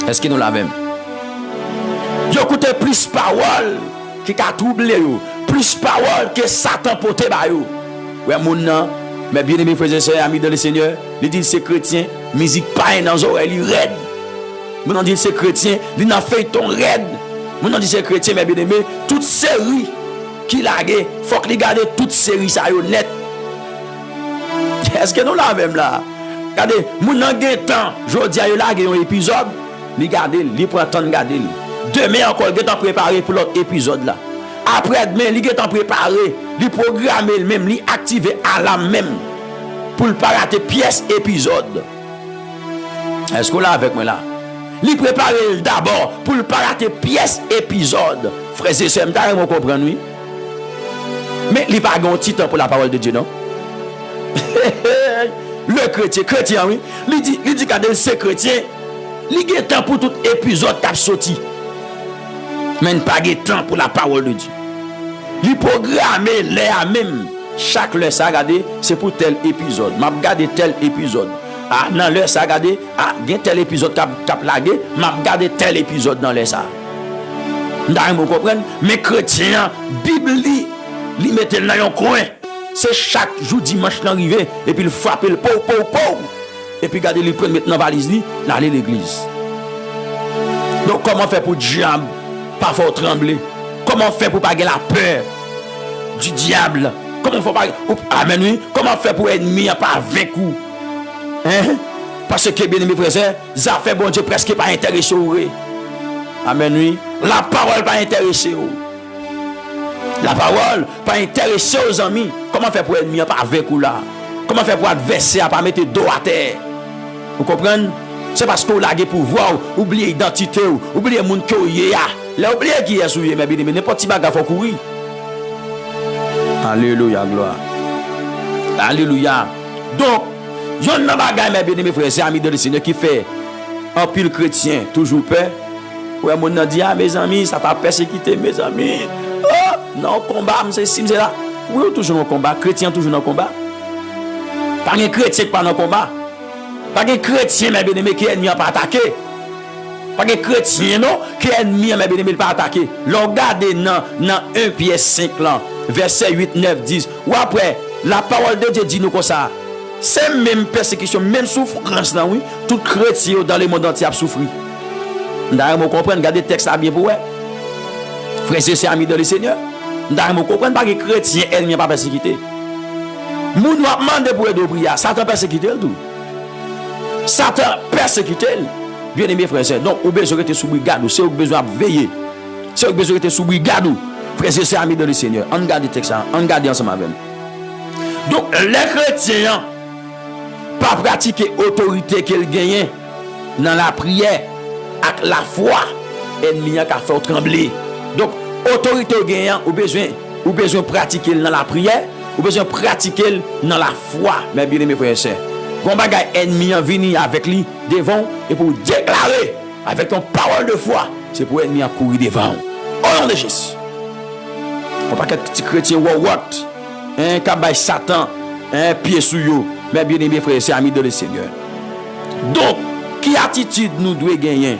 Est-ce que nous l'avons? Ils écoutent plus parole qui a troublé, plus parole que Satan porte ba yo. Ouais, mon nom, mes bien-aimés frères et sœurs, amis dans le Seigneur, il dit c'est chrétien, musique pas dans les oreilles, il raide. Mon nom dit c'est chrétien, il n'a fait ton raide. Mon nom dit c'est chrétien, mes bien-aimés, toute série qui l'a gagné, il faut qu'il garde toute série ça yo net. Est-ce que nous l'avons là? Regardez, mon nom gagne temps, jodi a yo la un épisode, il garde, il prend temps de garder. Demain encore, il est préparé pour l'autre épisode là. Après demain, il est préparé, il programme même, il active à la même pour ne pas rater pièce épisode. Est-ce qu'on l'a avec moi là? Il prépare d'abord pour ne pas rater pièce épisode. Frères et sœurs, vous comprenez, oui? Mais il n'y a pas de titre pour la parole de Dieu, non? Le chrétien, oui. Il dit que c'est chrétien. Il y a temps pour tout épisode qui a sorti. Mais il n'y a pas de temps pour la parole de Dieu. Il programme l'air même. Chaque leçon, ça regardez, c'est pour tel épisode. Je regarde tel épisode. Ah, dans l'heure, ça regardez, ah, il y a tel épisode qui a plagué, je regarde tel épisode dans l'heure, ça. Vous comprenez? Mais chrétien, Bible, il met dans un coin. C'est chaque jour, dimanche, l'arrivée, et puis il frappe le pou. Et puis, regardez, il prend maintenant valise, il aller à l'église. Donc, comment faire pour diable pas faire trembler? Comment faire pour pas avoir la peur du diable? Comment faire pour amen, oui? Comment faire pour ennemi pas vaincre? Hein? Parce que, bien aimé frère, ça fait bon Dieu presque pas intéressé. Amen, oui. La parole pas intéressé. La parole pas intéressé aux amis. Comment faire pour ennemi pas avec ou là? Comment faire pour adversaire pas mettre dos à terre? Vous comprenez? C'est parce que vous avez pouvoir, oublier l'identité, oublier le monde que vous avez. Là, oubliez qui est souillé, mais bien, n'importe qui bagarre faut courir. Alléluia, gloire. Alléluia. Donc, il y a un bagage, mes bien-aimés frères et amis de le Seigneur, qui fait un pile chrétien toujours peur. Ouais, mon nom dit, ah, mes amis, ça t'a persécuté, mes amis. Oh, non, combat, c'est si, c'est là. Oui, toujours dans le combat. Chrétien, toujours dans le combat. Pas un chrétien qui pas dans le combat. Pas un chrétien, mes bien-aimés, qui est ennemi à pas attaquer. Pas un chrétien, non, qui est ennemi, mes bien-aimés, pas attaquer. Regardez dans 1 Pierre 5, verset 8, 9, 10. Ou après, la parole de Dieu dit nous comme ça. C'est même persécution, même souffrance, là, oui. Tout chrétien dans le monde entier a souffert. D'ailleurs, vous comprenez, regardez le texte bien pour vous. Frères et sœurs, amis dans le Seigneur. D'ailleurs, vous comprenez pas que les chrétiens, elles n'y a pas persécuté. Nous nous demandons pour aider au prière. Satan persécuté le tout. Satan persécuté. Bien aimé, frères et sœurs. Donc, vous avez besoin d'être sous brigade. C'est vous besoin de veiller. C'est vous besoin d'être sous brigade. Frères et sœurs, amis dans le Seigneur. On regarde le texte, on regarde ensemble avec. Donc, les chrétiens, pas pratiquer l'autorité qu'ils gagnent dans la prière avec la foi, ennemi a fait trembler. Donc, autorité gagnant, ou besoin de pratiquer dans la prière, ou besoin de pratiquer dans la foi, mes bien-aimés frères et sœurs. Quand bagay ennemi en venir avec lui devant et pour déclarer avec ton parole de foi, c'est pour ennemi à courir devant. Au nom de Jésus. On pas qu'être petit chrétien un cabay Satan, un pied sous yo, mes bien-aimés frères et sœurs, amis de le Seigneur. Donc, qui attitude nous devons gagner?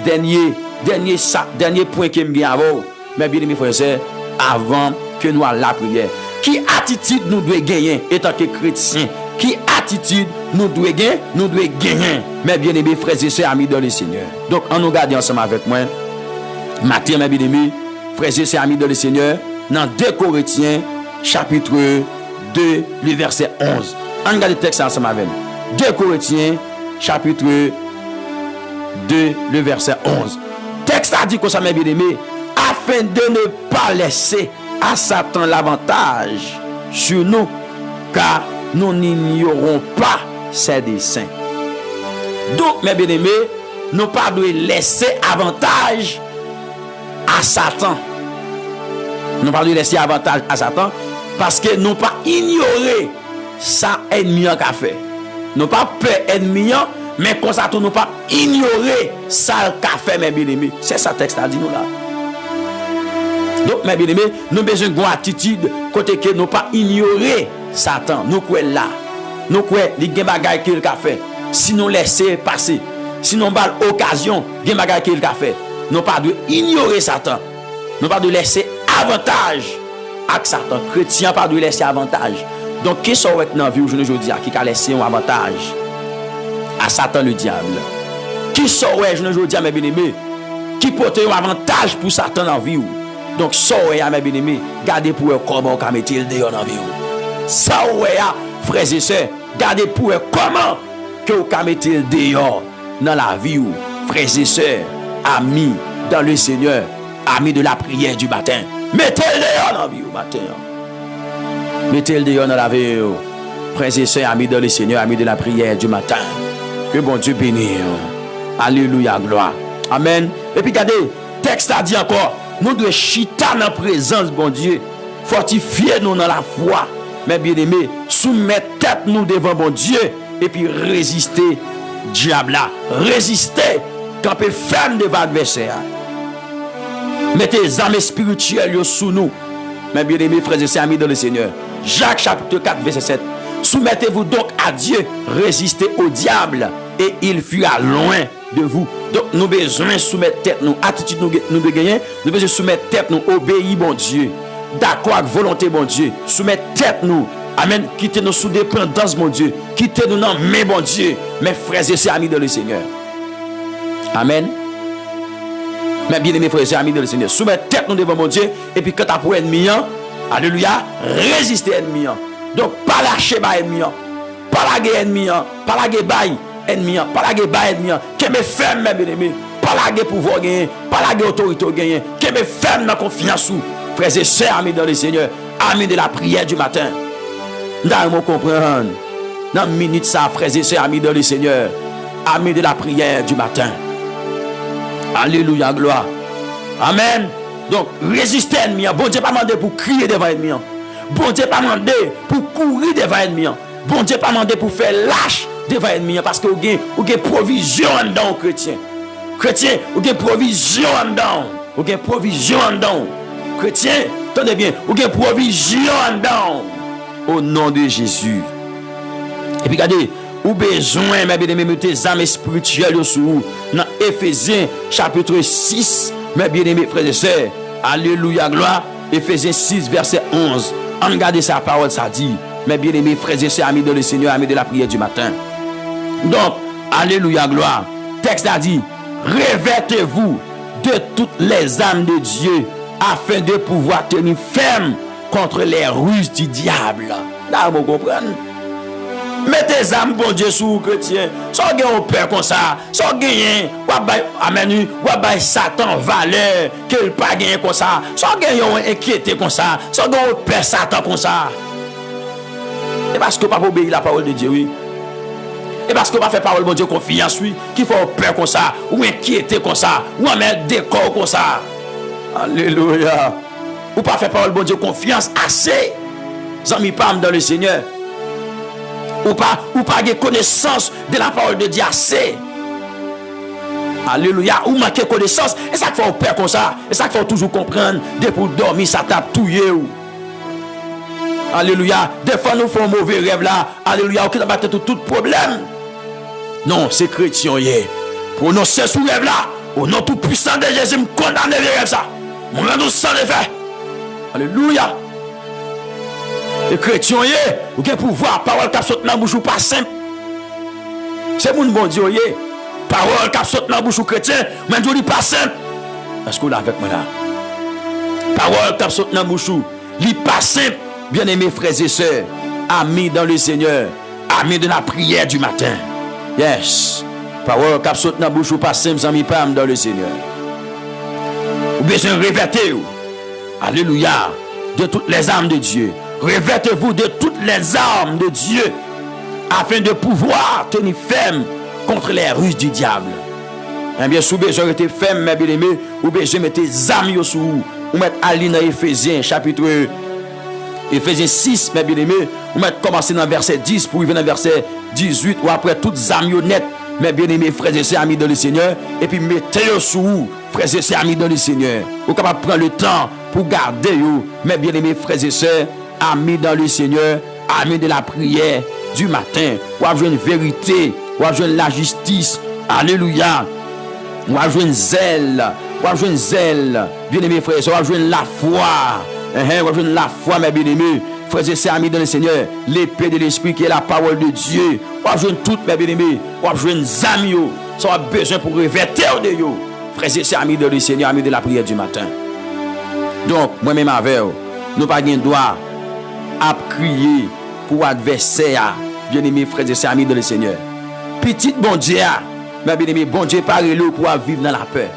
Dernier point que je avant, mes bien-aimés frères et sœurs, avant que nous à la prière. Qui attitude nous devons gagner étant que chrétiens? Qui attitude nous devons gagner? Nous devons gagner, mes bien-aimés frères et sœurs, amis dans le Seigneur. Donc, on nous garde ensemble avec moi. Matin, mes bien-aimés frères et sœurs, amis dans le Seigneur, dans 2 Corinthiens, chapitre 2, le verset 11. On regarde le texte ensemble avec nous. 2 Corinthiens, chapitre 2, le verset 11. Texte a dit que ça, mes bien-aimés, afin de ne pas laisser à Satan l'avantage sur nous, car nous n'ignorons pas ses desseins. Donc, mes bien-aimés, nous ne pas de laisser avantage à Satan. Nous pas de laisser avantage à Satan parce que nous pas ignorer ça ennemi en fait. Nous pas peur ennemi, mais comme ça nous pas ignorer ça qu'a fait mes bien-aimés. C'est ça texte a dit nous là. Donc mes bien-aimés, nous besoin d'une attitude côté que nous pas ignorer Satan. Nous quoi là. Nous quoi les gen bagay qu'il a fait. Si nous laisser passer, si nous pas occasion, gen bagay qu'il a fait. Nous pas de ignorer Satan. Nous pas de laisser avantage à Satan. Chrétien pas de laisser avantage. Donc qui sont dans la vie aujourd'hui qui a laissé un avantage à Satan le diable? Qui sont aujourd'hui mes bien-aimés qui porte un avantage pour Satan dans la vie? Donc ça mes bien-aimés, gardez pour eux comment on mettre le dehors dans la vie. Ça frères et sœurs, gardez pour eux comment que vous mettez le dehors dans la vie. Frères et sœurs, amis dans le Seigneur, amis de la prière du matin, mettez-le dehors dans la vie matin. Mettez-le dehors dans la vie. Frères et sœurs, amis dans le Seigneur, amis de la prière du matin. Que bon Dieu bénisse. Alléluia, gloire. Amen. Et puis regardez, texte a dit encore, nous devons chita dans la présence, bon Dieu. Fortifier nous dans la foi. Mes bien-aimés, soumettre tête nous devant bon Dieu. Et puis résister, diable là. Résister, camper ferme devant l'adversaire. Mettez les armes spirituelles sous nous. Mes bien-aimés frères et sœurs, amis dans le Seigneur. Jacques chapitre 4, verset 7. Soumettez-vous donc à Dieu, résistez au diable et il fuira loin de vous. Donc nous besoin soumettre tête nous, attitude nous devons gagner, nous besoin soumettre tête nous, obéir bon Dieu. D'accord avec volonté bon Dieu, soumettre tête nous. Amen, quittez nous sous dépendance mon Dieu, quittez nous dans mes bon Dieu, mes frères et sœurs amis dans le Seigneur. Amen. Mes bien-aimés frères et sœurs amis dans le Seigneur, soumettre tête nous devant mon Dieu et puis quand tu as pour ennemi, alléluia, résister ennemi. Donc, pas lâcher bas ennemi, pas laguer ennemi, pas laguer bas ennemi, pas laguer bas ennemi, que me ferme mes bien-aimés, pas laguer pouvoir gagner, pas laguer autorité gagner, que me ferme dans confiance ou frères et sœurs amis dans le Seigneur, amis de la prière du matin. Nous devons comprendre, dans une minute ça, frères et sœurs amis dans le Seigneur, amis de la prière du matin. Alléluia, gloire. Amen. Donc, résister à l'ennemi. Bon Dieu pas demandé pour crier devant l'ennemi. Bon Dieu pas demandé pour courir devant l'ennemi. Bon Dieu pas demandé pour faire lâche devant l'ennemi. Parce que vous avez provision dedans, chrétien. Chrétien, vous avez provision dedans. Vous avez provision dedans. Chrétien, attendez bien. Vous avez provision dedans. Au nom de Jésus. Et puis regardez. Ou besoin, mes bien-aimés, de tes âmes spirituelles sur vous. Dans Éphésiens chapitre 6, mes bien-aimés frères et sœurs. Alléluia, gloire. Éphésiens 6, verset 11. En regardant sa parole, ça dit, mes bien-aimés frères et sœurs, amis de le Seigneur, amis de la prière du matin. Donc, alléluia, gloire. Texte a dit, revêtez-vous de toutes les âmes de Dieu, afin de pouvoir tenir ferme contre les ruses du diable. Là, vous comprenez? Mettez les âmes, bon Dieu, sous vous, chrétiens. Sans gagner au peur comme ça. Sans gagner, amen, ou Satan valeur, qu'il pas gagner comme ça. Sans gagner, inquiété comme ça. Sans gagner au peur Satan comme ça. Et parce que pas obéir la parole de Dieu, oui. Et parce que pas faire parole, bon Dieu, confiance, oui. Qu'il faut peur comme ça, ou inquiété comme ça, ou mettre décor comme ça. Alléluia. Ou pas faire parole, bon Dieu, confiance assez. Amis, pas dans le Seigneur. Ou pas de connaissance de la parole de Dieu assez. Alléluia. Ou manquer connaissance. Et ça qu'il faut faire comme ça. Et ça qu'il faut toujours comprendre. Dès pour dormir, ça tape tout. Alléluia. Des fois nous faisons un mauvais rêve là. Alléluia. Ou qui va battre tout problème. Non, c'est chrétien. Prononcez sous rêve là. Au nom tout puissant de Jésus, me condamne les rêves ça. Mon nom sans effet. Alléluia. Les chrétiens, vous avez pouvoir, parole qui saute dans la bouche ou pas simple. C'est mon bon Dieu, parole qui saute dans la bouche ou chrétien, mais je dis pas simple. Est-ce que vous l'avez avec moi là? Parole qui saute dans la bouche ou, lit pas simple. Bien-aimés frères et sœurs, amis dans le Seigneur, amis de la prière du matin. Yes. Parole qui saute dans la bouche ou pas simple, amis dans le Seigneur. Vous besoin de revêtir. Alléluia. De toutes les armes de Dieu. Revêtez-vous de toutes les armes de Dieu afin de pouvoir tenir ferme contre les ruses du diable. Eh bien, si vous avez besoin de ferme, mes bien-aimés, vous avez besoin de mettre des armes sur vous. Vous mettez à l'île dans Éphésiens, chapitre Éphésiens 6, mes bien-aimés. Vous mettez commencer dans verset 10 pour arriver dans verset 18 ou après toutes les armes nettes, mes bien-aimés, frères et sœurs, amis dans le Seigneur. Et puis mettez-le sur vous, frères et sœurs, amis dans le Seigneur. Vous êtes capable de prendre le temps pour garder, mes bien-aimés, frères et sœurs, amis dans le Seigneur, amis de la prière du matin. Ou à jouer une vérité, ou à jouer la justice. Alléluia. Ou à jouer une zèle, ou à jouer une zèle. Bien-aimés frères et sœurs, ou à jouer la foi. Ou à jouer la foi, mes bien-aimés. Frères et sœurs, amis dans le Seigneur, l'épée de l'esprit qui est la parole de Dieu. Ou à jouer toutes, mes bien-aimés. Ou à jouer une amis. Ça a besoin pour revêtir de yo. Frères et sœurs, amis dans le Seigneur, amis de la prière du matin. Donc, moi-même avec vous, nous pas de droit à crier pour adversaire, bien-aimés frères et sœurs, amis dans le Seigneur. Petit bon Dieu, mais bien-aimé, bon Dieu parle-le pour vivre dans la peur.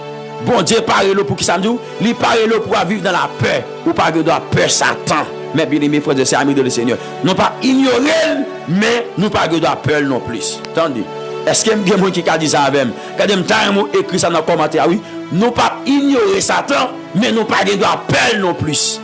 Bon Dieu parle-le pour qui ça me dit? Il parle-le pour vivre dans la peur. Ou pas de peur Satan. Mais bien-aimés frères et sœurs, amis dans le Seigneur. Non pas ignorer, mais nous pas de peur non plus. Attendez. Est-ce qu'il y a des gens qui a dit ça avec moi? Quand je écrit ça dans le commentaire, oui. Nous pas ignorer Satan, mais nous pas de peur non plus.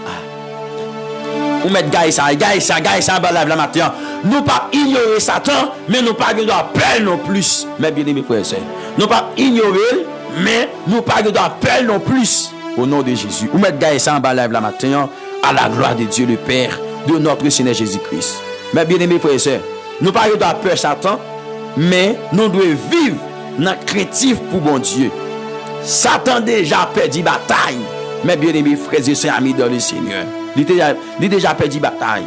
Ou mettre ça, la matin. Nous pas ignorer Satan, mais nous pas de peur non plus. Mais bien aimé frères et sœurs, nous pas ignorer, mais nous pas de peur non plus. Au nom de Jésus. Ou mettre ça en bas la matin, à la gloire de Dieu le Père, de notre Seigneur Jésus-Christ. Mais bien aimé frères et sœurs, nous pas de peur Satan, mais nous devons vivre dans craintif pour bon Dieu. Satan déjà perdu bataille. Mais bien aimé frères et sœurs, amis dans le Seigneur. Il a déjà perdu bataille.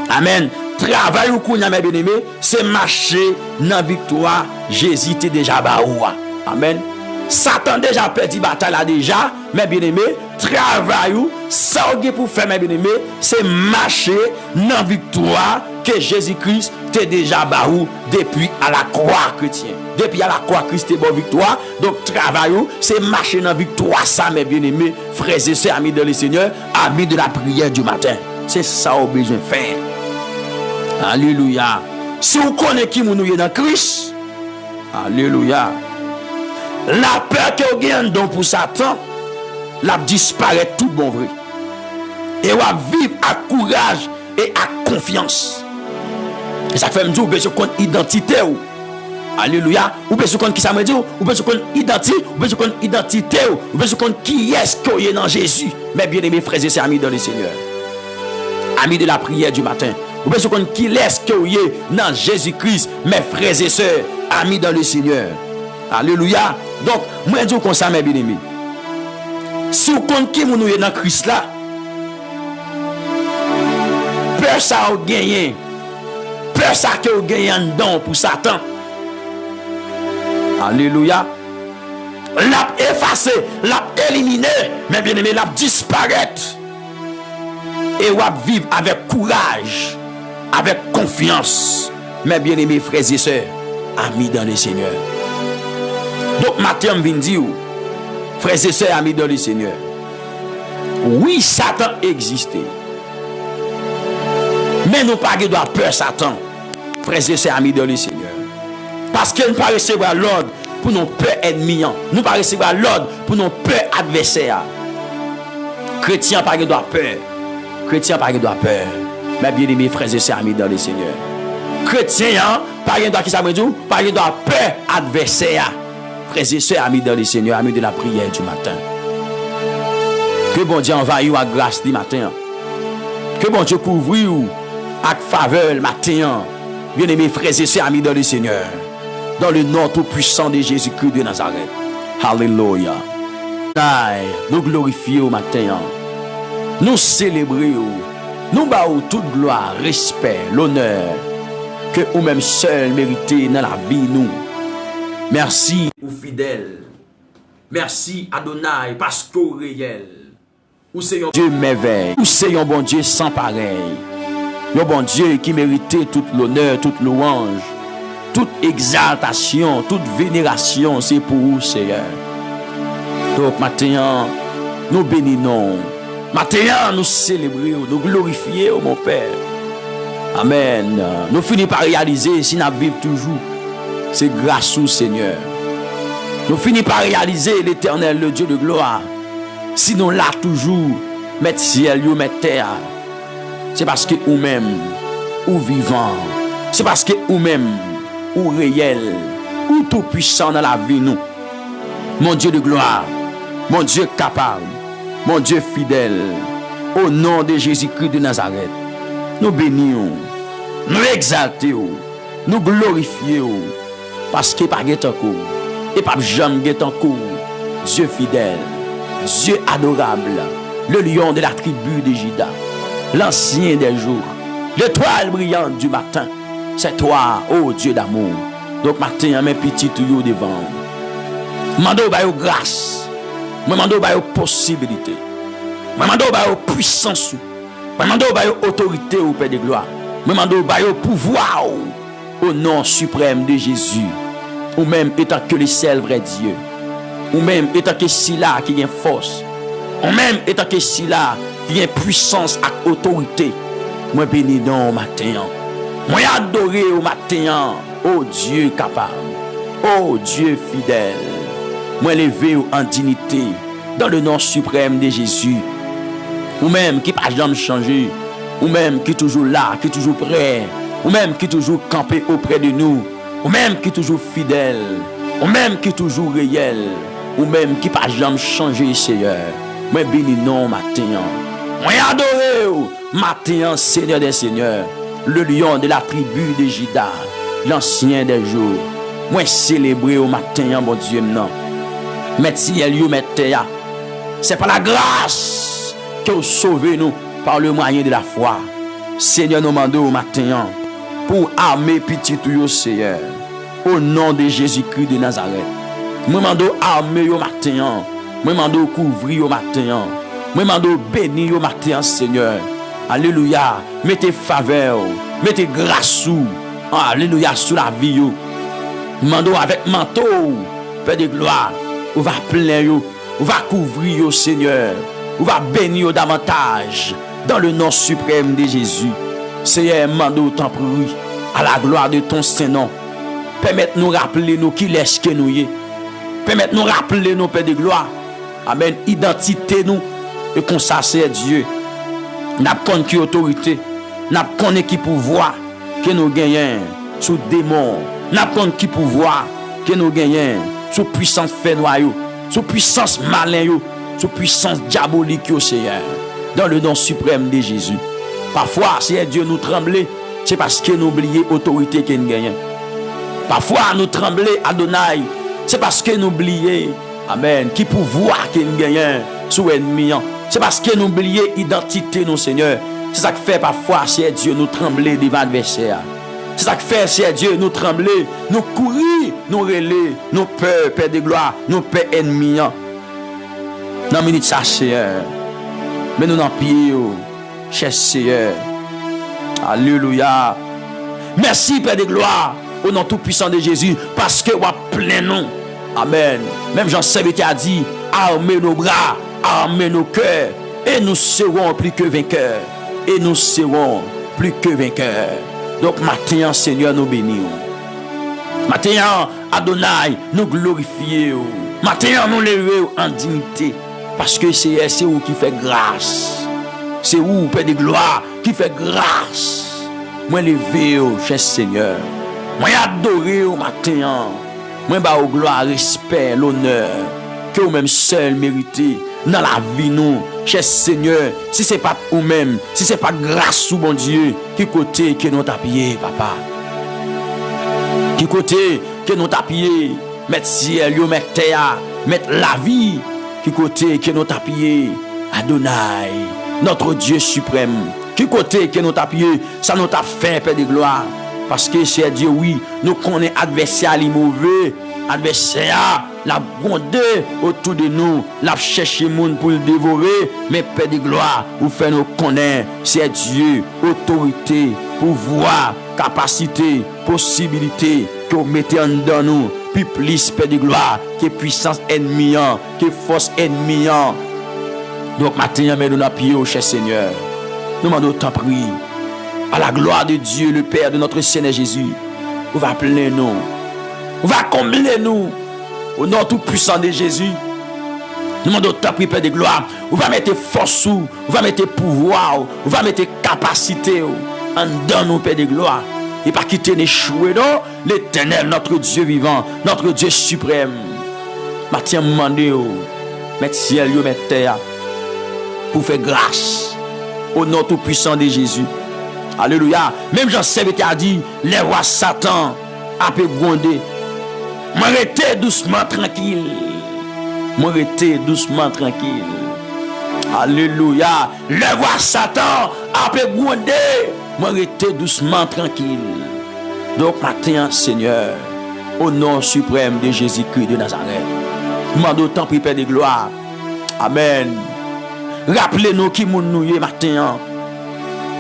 Amen. Travail ou qu'on a bien aimé, c'est marcher dans la victoire. Jésus était déjà baoua. Amen. Satan déjà perdu bataille là déjà. Mais bien aimé, travail ou ça pour faire mes bien aimé, c'est marcher dans la victoire que Jésus-Christ t'est déjà baou depuis à la croix chrétien. Depuis à la croix Christ est bon victoire. Donc travail ou c'est marcher dans la victoire ça mes bien aimés, frères et sœurs, amis de le Seigneur, amis de la prière du matin. C'est ça qu'on a besoin de faire. Alléluia. Si vous connaissez qui nous est dans Christ, alléluia. La peur que vous gagnez donc pour Satan, la disparaît tout bon vrai. Et on va vivre à courage et à confiance. Et ça fait me dire, vous besoin de identité. Alléluia. Vous besoin de qui ça me dit? Vous besoin de identité. Vous besoin de identité. Vous besoin de qui est-ce qu'il y a dans Jésus. Mes bien-aimés frères et sœurs, amis dans le Seigneur. Amis de la prière du matin. Vous besoin de qui est-ce qu'il y a dans Jésus-Christ. Mes frères et sœurs, amis dans le Seigneur. Alléluia. Donc, moi je dis comme ça, mes bien-aimés. Si vous comptez qui nous est dans Christ là, peur ça a gagné. Peur ça que vous gagnez un don pour Satan. Alléluia. L'a effacé, l'a éliminé, mais bien aimé, l'a disparaître. Et vous vivre avec courage, avec confiance, mes bien aimés frères et sœurs, amis dans le Seigneur. Donc, matin, je viens dire, frères et sœurs, amis dans le Seigneur, oui, Satan existait. Mais nous pas de peur Satan, frères et sœurs, amis dans le Seigneur. Parce qu'il ne pas recevoir l'ordre pour nos peurs ennemis. Nous ne pas recevoir l'ordre pour nos peurs adversaires. Chrétiens pas de peur. Chrétiens pas de peur. Mais bien aimés frères et sœurs, amis dans le Seigneur. Chrétiens pas de qui ça me dit? Pas de peur adversaire. Frères et sœurs, amis dans le Seigneur, amis de la prière du matin. Que bon Dieu envahisse à grâce du matin. Que bon Dieu couvre avec faveur le matin. Bien-aimés frères et sœurs, amis dans le Seigneur. dans le nom tout puissant de Jésus-Christ de Nazareth. Alléluia. Nous glorifions au matin, nous célébrons, nous battons toute gloire, respect, l'honneur que vous-même seul méritez dans la vie nous. Merci aux fidèles. Merci Adonai parce qu'au réel, où c'est un Dieu merveille, où c'est un bon Dieu sans pareil, un bon Dieu qui méritait toute l'honneur, toute louange, toute exaltation, toute vénération, c'est pour vous Seigneur. Donc maintenant, nous bénissons, maintenant nous célébrons, nous glorifions mon Père. Amen. Nous finissons par réaliser, si nous vivons toujours, c'est grâce au Seigneur. Nous finissons par réaliser l'Éternel, le Dieu de gloire. Si nous là toujours, mettre ciel, mettre terre, c'est parce que nous-mêmes, ou vivant, c'est parce que nous-mêmes, ou réel, ou tout puissant dans la vie, nous. Mon Dieu de gloire, mon Dieu capable, mon Dieu fidèle, au nom de Jésus-Christ de Nazareth, nous bénissons, nous exaltons, nous glorifions, parce que pas guet encore, et pas jamais guet encore, Dieu fidèle, Dieu adorable, le lion de la tribu de Juda, l'ancien des jours, l'étoile brillante du matin, c'est toi, ô Dieu d'amour. Donc matin, mes petits tuyaux devant. Mando ba yo grâce, mando ba yo possibilité, mando ba yo puissance, mando ba yo autorité au Père de gloire, mando ba yo pouvoir au nom suprême de Jésus. Ou même étant que le seul vrai Dieu, ou même étant que si là qui a force, ou même étant que si là qui a puissance et autorité. Moi bénis donc au matin, moi adoré au matin, oh Dieu capable, oh Dieu fidèle, moi levé en dignité dans le nom suprême de Jésus. Ou même qui pas jamais changé, ou même qui toujours là, qui toujours prêt, ou même qui toujours campé auprès de nous, ou même qui toujours fidèle, ou même qui toujours réel, ou même qui pas jamais changé, Seigneur. Moi bénis non matin. Moi adoré matin, Seigneur des seigneurs, le lion de la tribu de Juda, l'ancien des jours. Moi célébrer au matin, bon Dieu non. Merci Elio Mettea. C'est par la grâce que vous sauvez nous par le moyen de la foi. Seigneur nous demande au matin pour armer petit tout Seigneur. Au nom de Jésus-Christ de Nazareth. Moi demande armer au matin. Moi demande couvrir au matin. Moi demande bénir au matin Seigneur. Alléluia. Mettez faveur, mettez grâce. Alléluia sur la vie. Demande avec manteau, Père de gloire. On va plein, on va couvrir, Seigneur. On va bénir davantage dans le nom suprême de Jésus. Seigneur, mando t'en prie, à la gloire de ton Saint-Nom. Permette-nous rappeler nous qui est-ce que nous y est. Permette-nous rappeler nos Père de gloire. Amen. Identité nous. Et qu'on sache Dieu. N'a pas qui autorité. N'a pas qui pouvoir que nous gagnons sous démons. N'a pas qui pouvoir que nous gagnons sous puissance fait noyau, sous puissance malin, sous puissance diabolique, Seigneur, dans le nom suprême de Jésus. Parfois, si Dieu nous tremble, c'est parce que nous oublions l'autorité que nous gagnons. Parfois, nous tremblons, Adonai, c'est parce que nous oublions, Amen, qui pouvoir que nous gagnons sous l'ennemi. C'est parce que nous oublions l'identité, nos Seigneur. C'est ça qui fait parfois, si Dieu nous tremble devant l'adversaire. C'est ça qui fait, c'est Dieu, nous trembler, nous courir, nous relayer, nous peur, Père de gloire, nous peur ennemi. Dans minute ça, Seigneur. Mais nous n'en pied, cher Seigneur. Alléluia. Merci, Père de gloire, au nom tout puissant de Jésus, parce que vous avez plein nom. Amen. Même Jean-Sébastien qui a dit, armez nos bras, armez nos cœurs, et nous serons plus que vainqueurs. Et nous serons plus que vainqueurs. Donc maintenant, Seigneur, nous bénissons. Maintenant, Adonai, nous glorifions. Maintenant, nous levons en dignité. Parce que c'est vous qui fait grâce. C'est vous, Père de gloire, qui fait grâce. Moi, levé, cher Seigneur. Moi, adoré au matin. Moi, au gloire, respect, l'honneur. Que vous-même seul méritez dans la vie, nous. Cher Seigneur, si ce n'est pas vous-même, si ce n'est pas grâce au bon Dieu, qui côté que nous t'appuyons, papa? Qui côté que nous tapons, mettre ciel, mettre terre, mettre la vie, qui côté que nous tapons, Adonai, notre Dieu suprême, qui côté que nous tapons, ça nous t'a fait, Père de gloire. Parce que c'est Dieu, oui, nous connaissons adversaire les mauvais, adversaire la bondé autour de nous, la chercher monde pour le dévorer, mais Père de gloire, vous faites nous connaître, c'est Dieu, autorité, pouvoir, capacité, possibilité que vous mettez en dedans nous, puis plus Père de gloire, que puissance ennemie, que force ennemie. Donc maintenant, mais nous n'appuyons, cher Seigneur, nous demandons tant prie. À la gloire de Dieu, le Père de notre Seigneur Jésus, vous va appeler nous, vous va combler nous, au nom tout puissant de Jésus. Nous demandons ta prière de gloire, vous va mettre force, vous va mettre pouvoir, vous va mettre capacité en dedans nous, Père de gloire, et pas quitter n'échouer, non, l'Éternel, notre Dieu vivant, notre Dieu suprême. Maintenant, demandez, mettre ciel, mettre terre, pour faire grâce au nom tout puissant de Jésus. Alléluia. Même Jean-Sébastien qui a dit, les rois Satan a pu gronder. M'arrêtez doucement tranquille. M'arrêtez doucement tranquille. Alléluia. Les rois Satan a pu gronder. M'arrêtez doucement tranquille. Donc maintenant, Seigneur, au nom suprême de Jésus-Christ de Nazareth, demandons tant Père de gloire. Amen. Rappelez-nous qui nous est maintenant.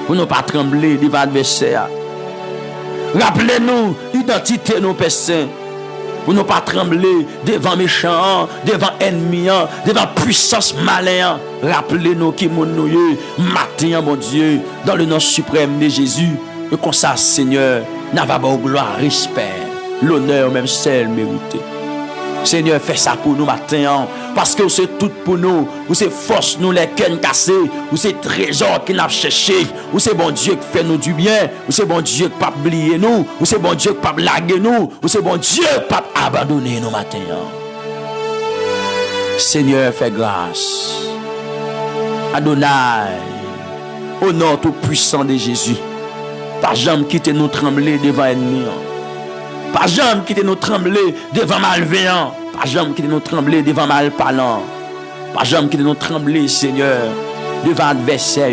Pour ne pas trembler devant l'adversaire. Rappelez-nous l'identité de nos personnes. Pour ne pas trembler devant méchants, devant ennemis, devant puissance malin. Rappelez-nous qui nous matin, mon Dieu, dans le nom suprême de Jésus. Et comme ça, Seigneur, n'a pas de gloire, respect, l'honneur, même celle méritée. Seigneur, fais ça pour nous matin, parce que c'est tout pour nous, ou c'est force nous les cœurs cassés, ou c'est trésor qui n'a cherché, ou c'est bon Dieu qui fait nous du bien, ou c'est bon Dieu qui pas oublier nous, ou c'est bon Dieu qui pas blaguer nous, ou c'est bon Dieu qui pas abandonner nous matin. Seigneur, fais grâce. Adonai, au nom tout puissant de Jésus, pas jamais quitter nous trembler devant l'ennemi. Pas jamais quitter nous trembler devant malveillant. Pas jamais quitter nous trembler devant malparlant. Pas jamais quitter nous trembler, Seigneur, devant adversaire.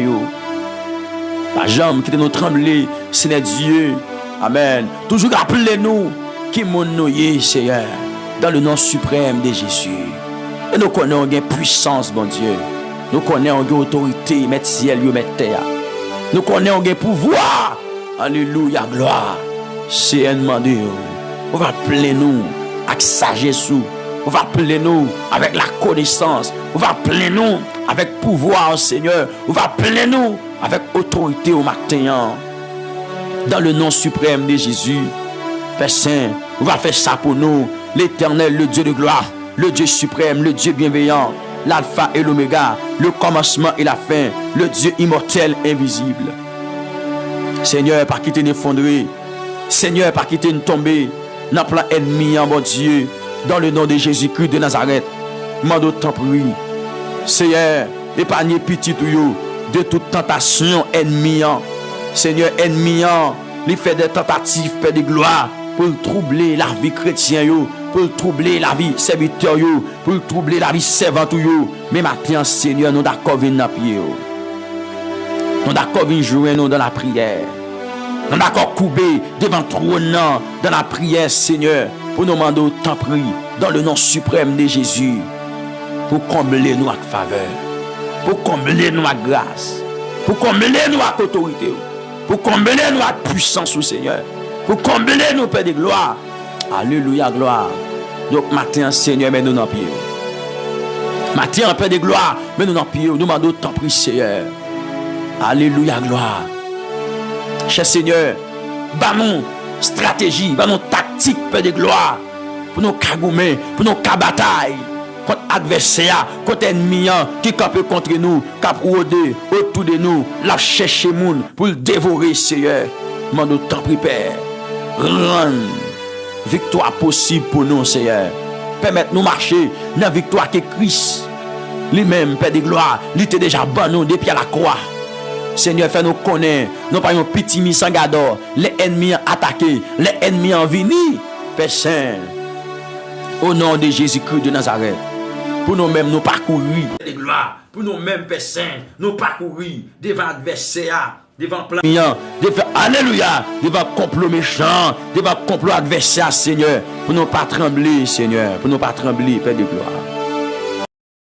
Pas jamais quitter nous trembler, Seigneur Dieu. Amen. Toujours rappelez-nous qui nous est, Seigneur, dans le nom suprême de Jésus. Et nous connaissons une puissance, bon Dieu. Nous connaissons une autorité, mettre ciel, mettre terre. Nous connaissons un pouvoir. Alléluia, gloire. C'est un demandé. On va appeler nous avec sagesse. On va appeler nous avec la connaissance. On va appeler nous avec pouvoir, Seigneur. On va appeler nous avec autorité au matin. Dans le nom suprême de Jésus. Père Saint, on va faire ça pour nous. L'Éternel, le Dieu de gloire, le Dieu suprême, le Dieu bienveillant, l'alpha et l'oméga, le commencement et la fin, le Dieu immortel, invisible. Seigneur, par qui t'es effondré, Seigneur, par qui t'es tombé, dans plan ennemi, mon Dieu, dans le nom de Jésus-Christ de Nazareth, mando t'en prie, Seigneur, épargnez petit ou de toute tentation ennemi, Seigneur, ennemi, il fait des tentatives, Père de gloire, pour troubler la vie chrétienne, pour troubler la vie serviteur, pour troubler la vie servante, mais maintenant, Seigneur, nous d'accord venir dans pied. Nous d'accord venir jouer nous dans la prière. Nous d'accord couper devant trône dans la prière, Seigneur, pour nous demander autant prix dans le nom suprême de Jésus, pour combler nous avec faveur, pour combler nous avec grâce, pour combler nous avec autorité, pour combler nous avec puissance, au Seigneur, pour combler nous, Père de gloire. Alléluia, gloire. Donc, matin, Seigneur, mets-nous dans pied. Matin, Père de gloire, mets-nous dans pied. Nous demandons autant prix, Seigneur. Alléluia, gloire. Cher Seigneur, nous stratégie, nous tactique, Père de gloire, pour nous cagoumer, pour nous bataille contre adversaire, contre ennemi qui campe contre nous, qui rôde autour de nous, la chercher moun pour le dévorer, Seigneur. Nous t'en prie, Père, rendre victoire possible pour nous, Seigneur. Permettre-nous marcher dans la victoire que Christ lui-même, Père de gloire, il était déjà bon nous depuis à la croix. Seigneur, fais-nous connaître, nous pas un petit mis sans gador, les ennemis attaqués, les ennemis en venus, Père Saint, au nom de Jésus-Christ de Nazareth, pour nous-mêmes nous parcourir les gloires, pour nous-mêmes, Père Saint, nous parcourir devant adversaire, devant plan, devant, alléluia, devant complot méchant, devant complot adversaire, Seigneur, pour nous pas trembler, Seigneur, pour nous pas trembler, Père de gloire.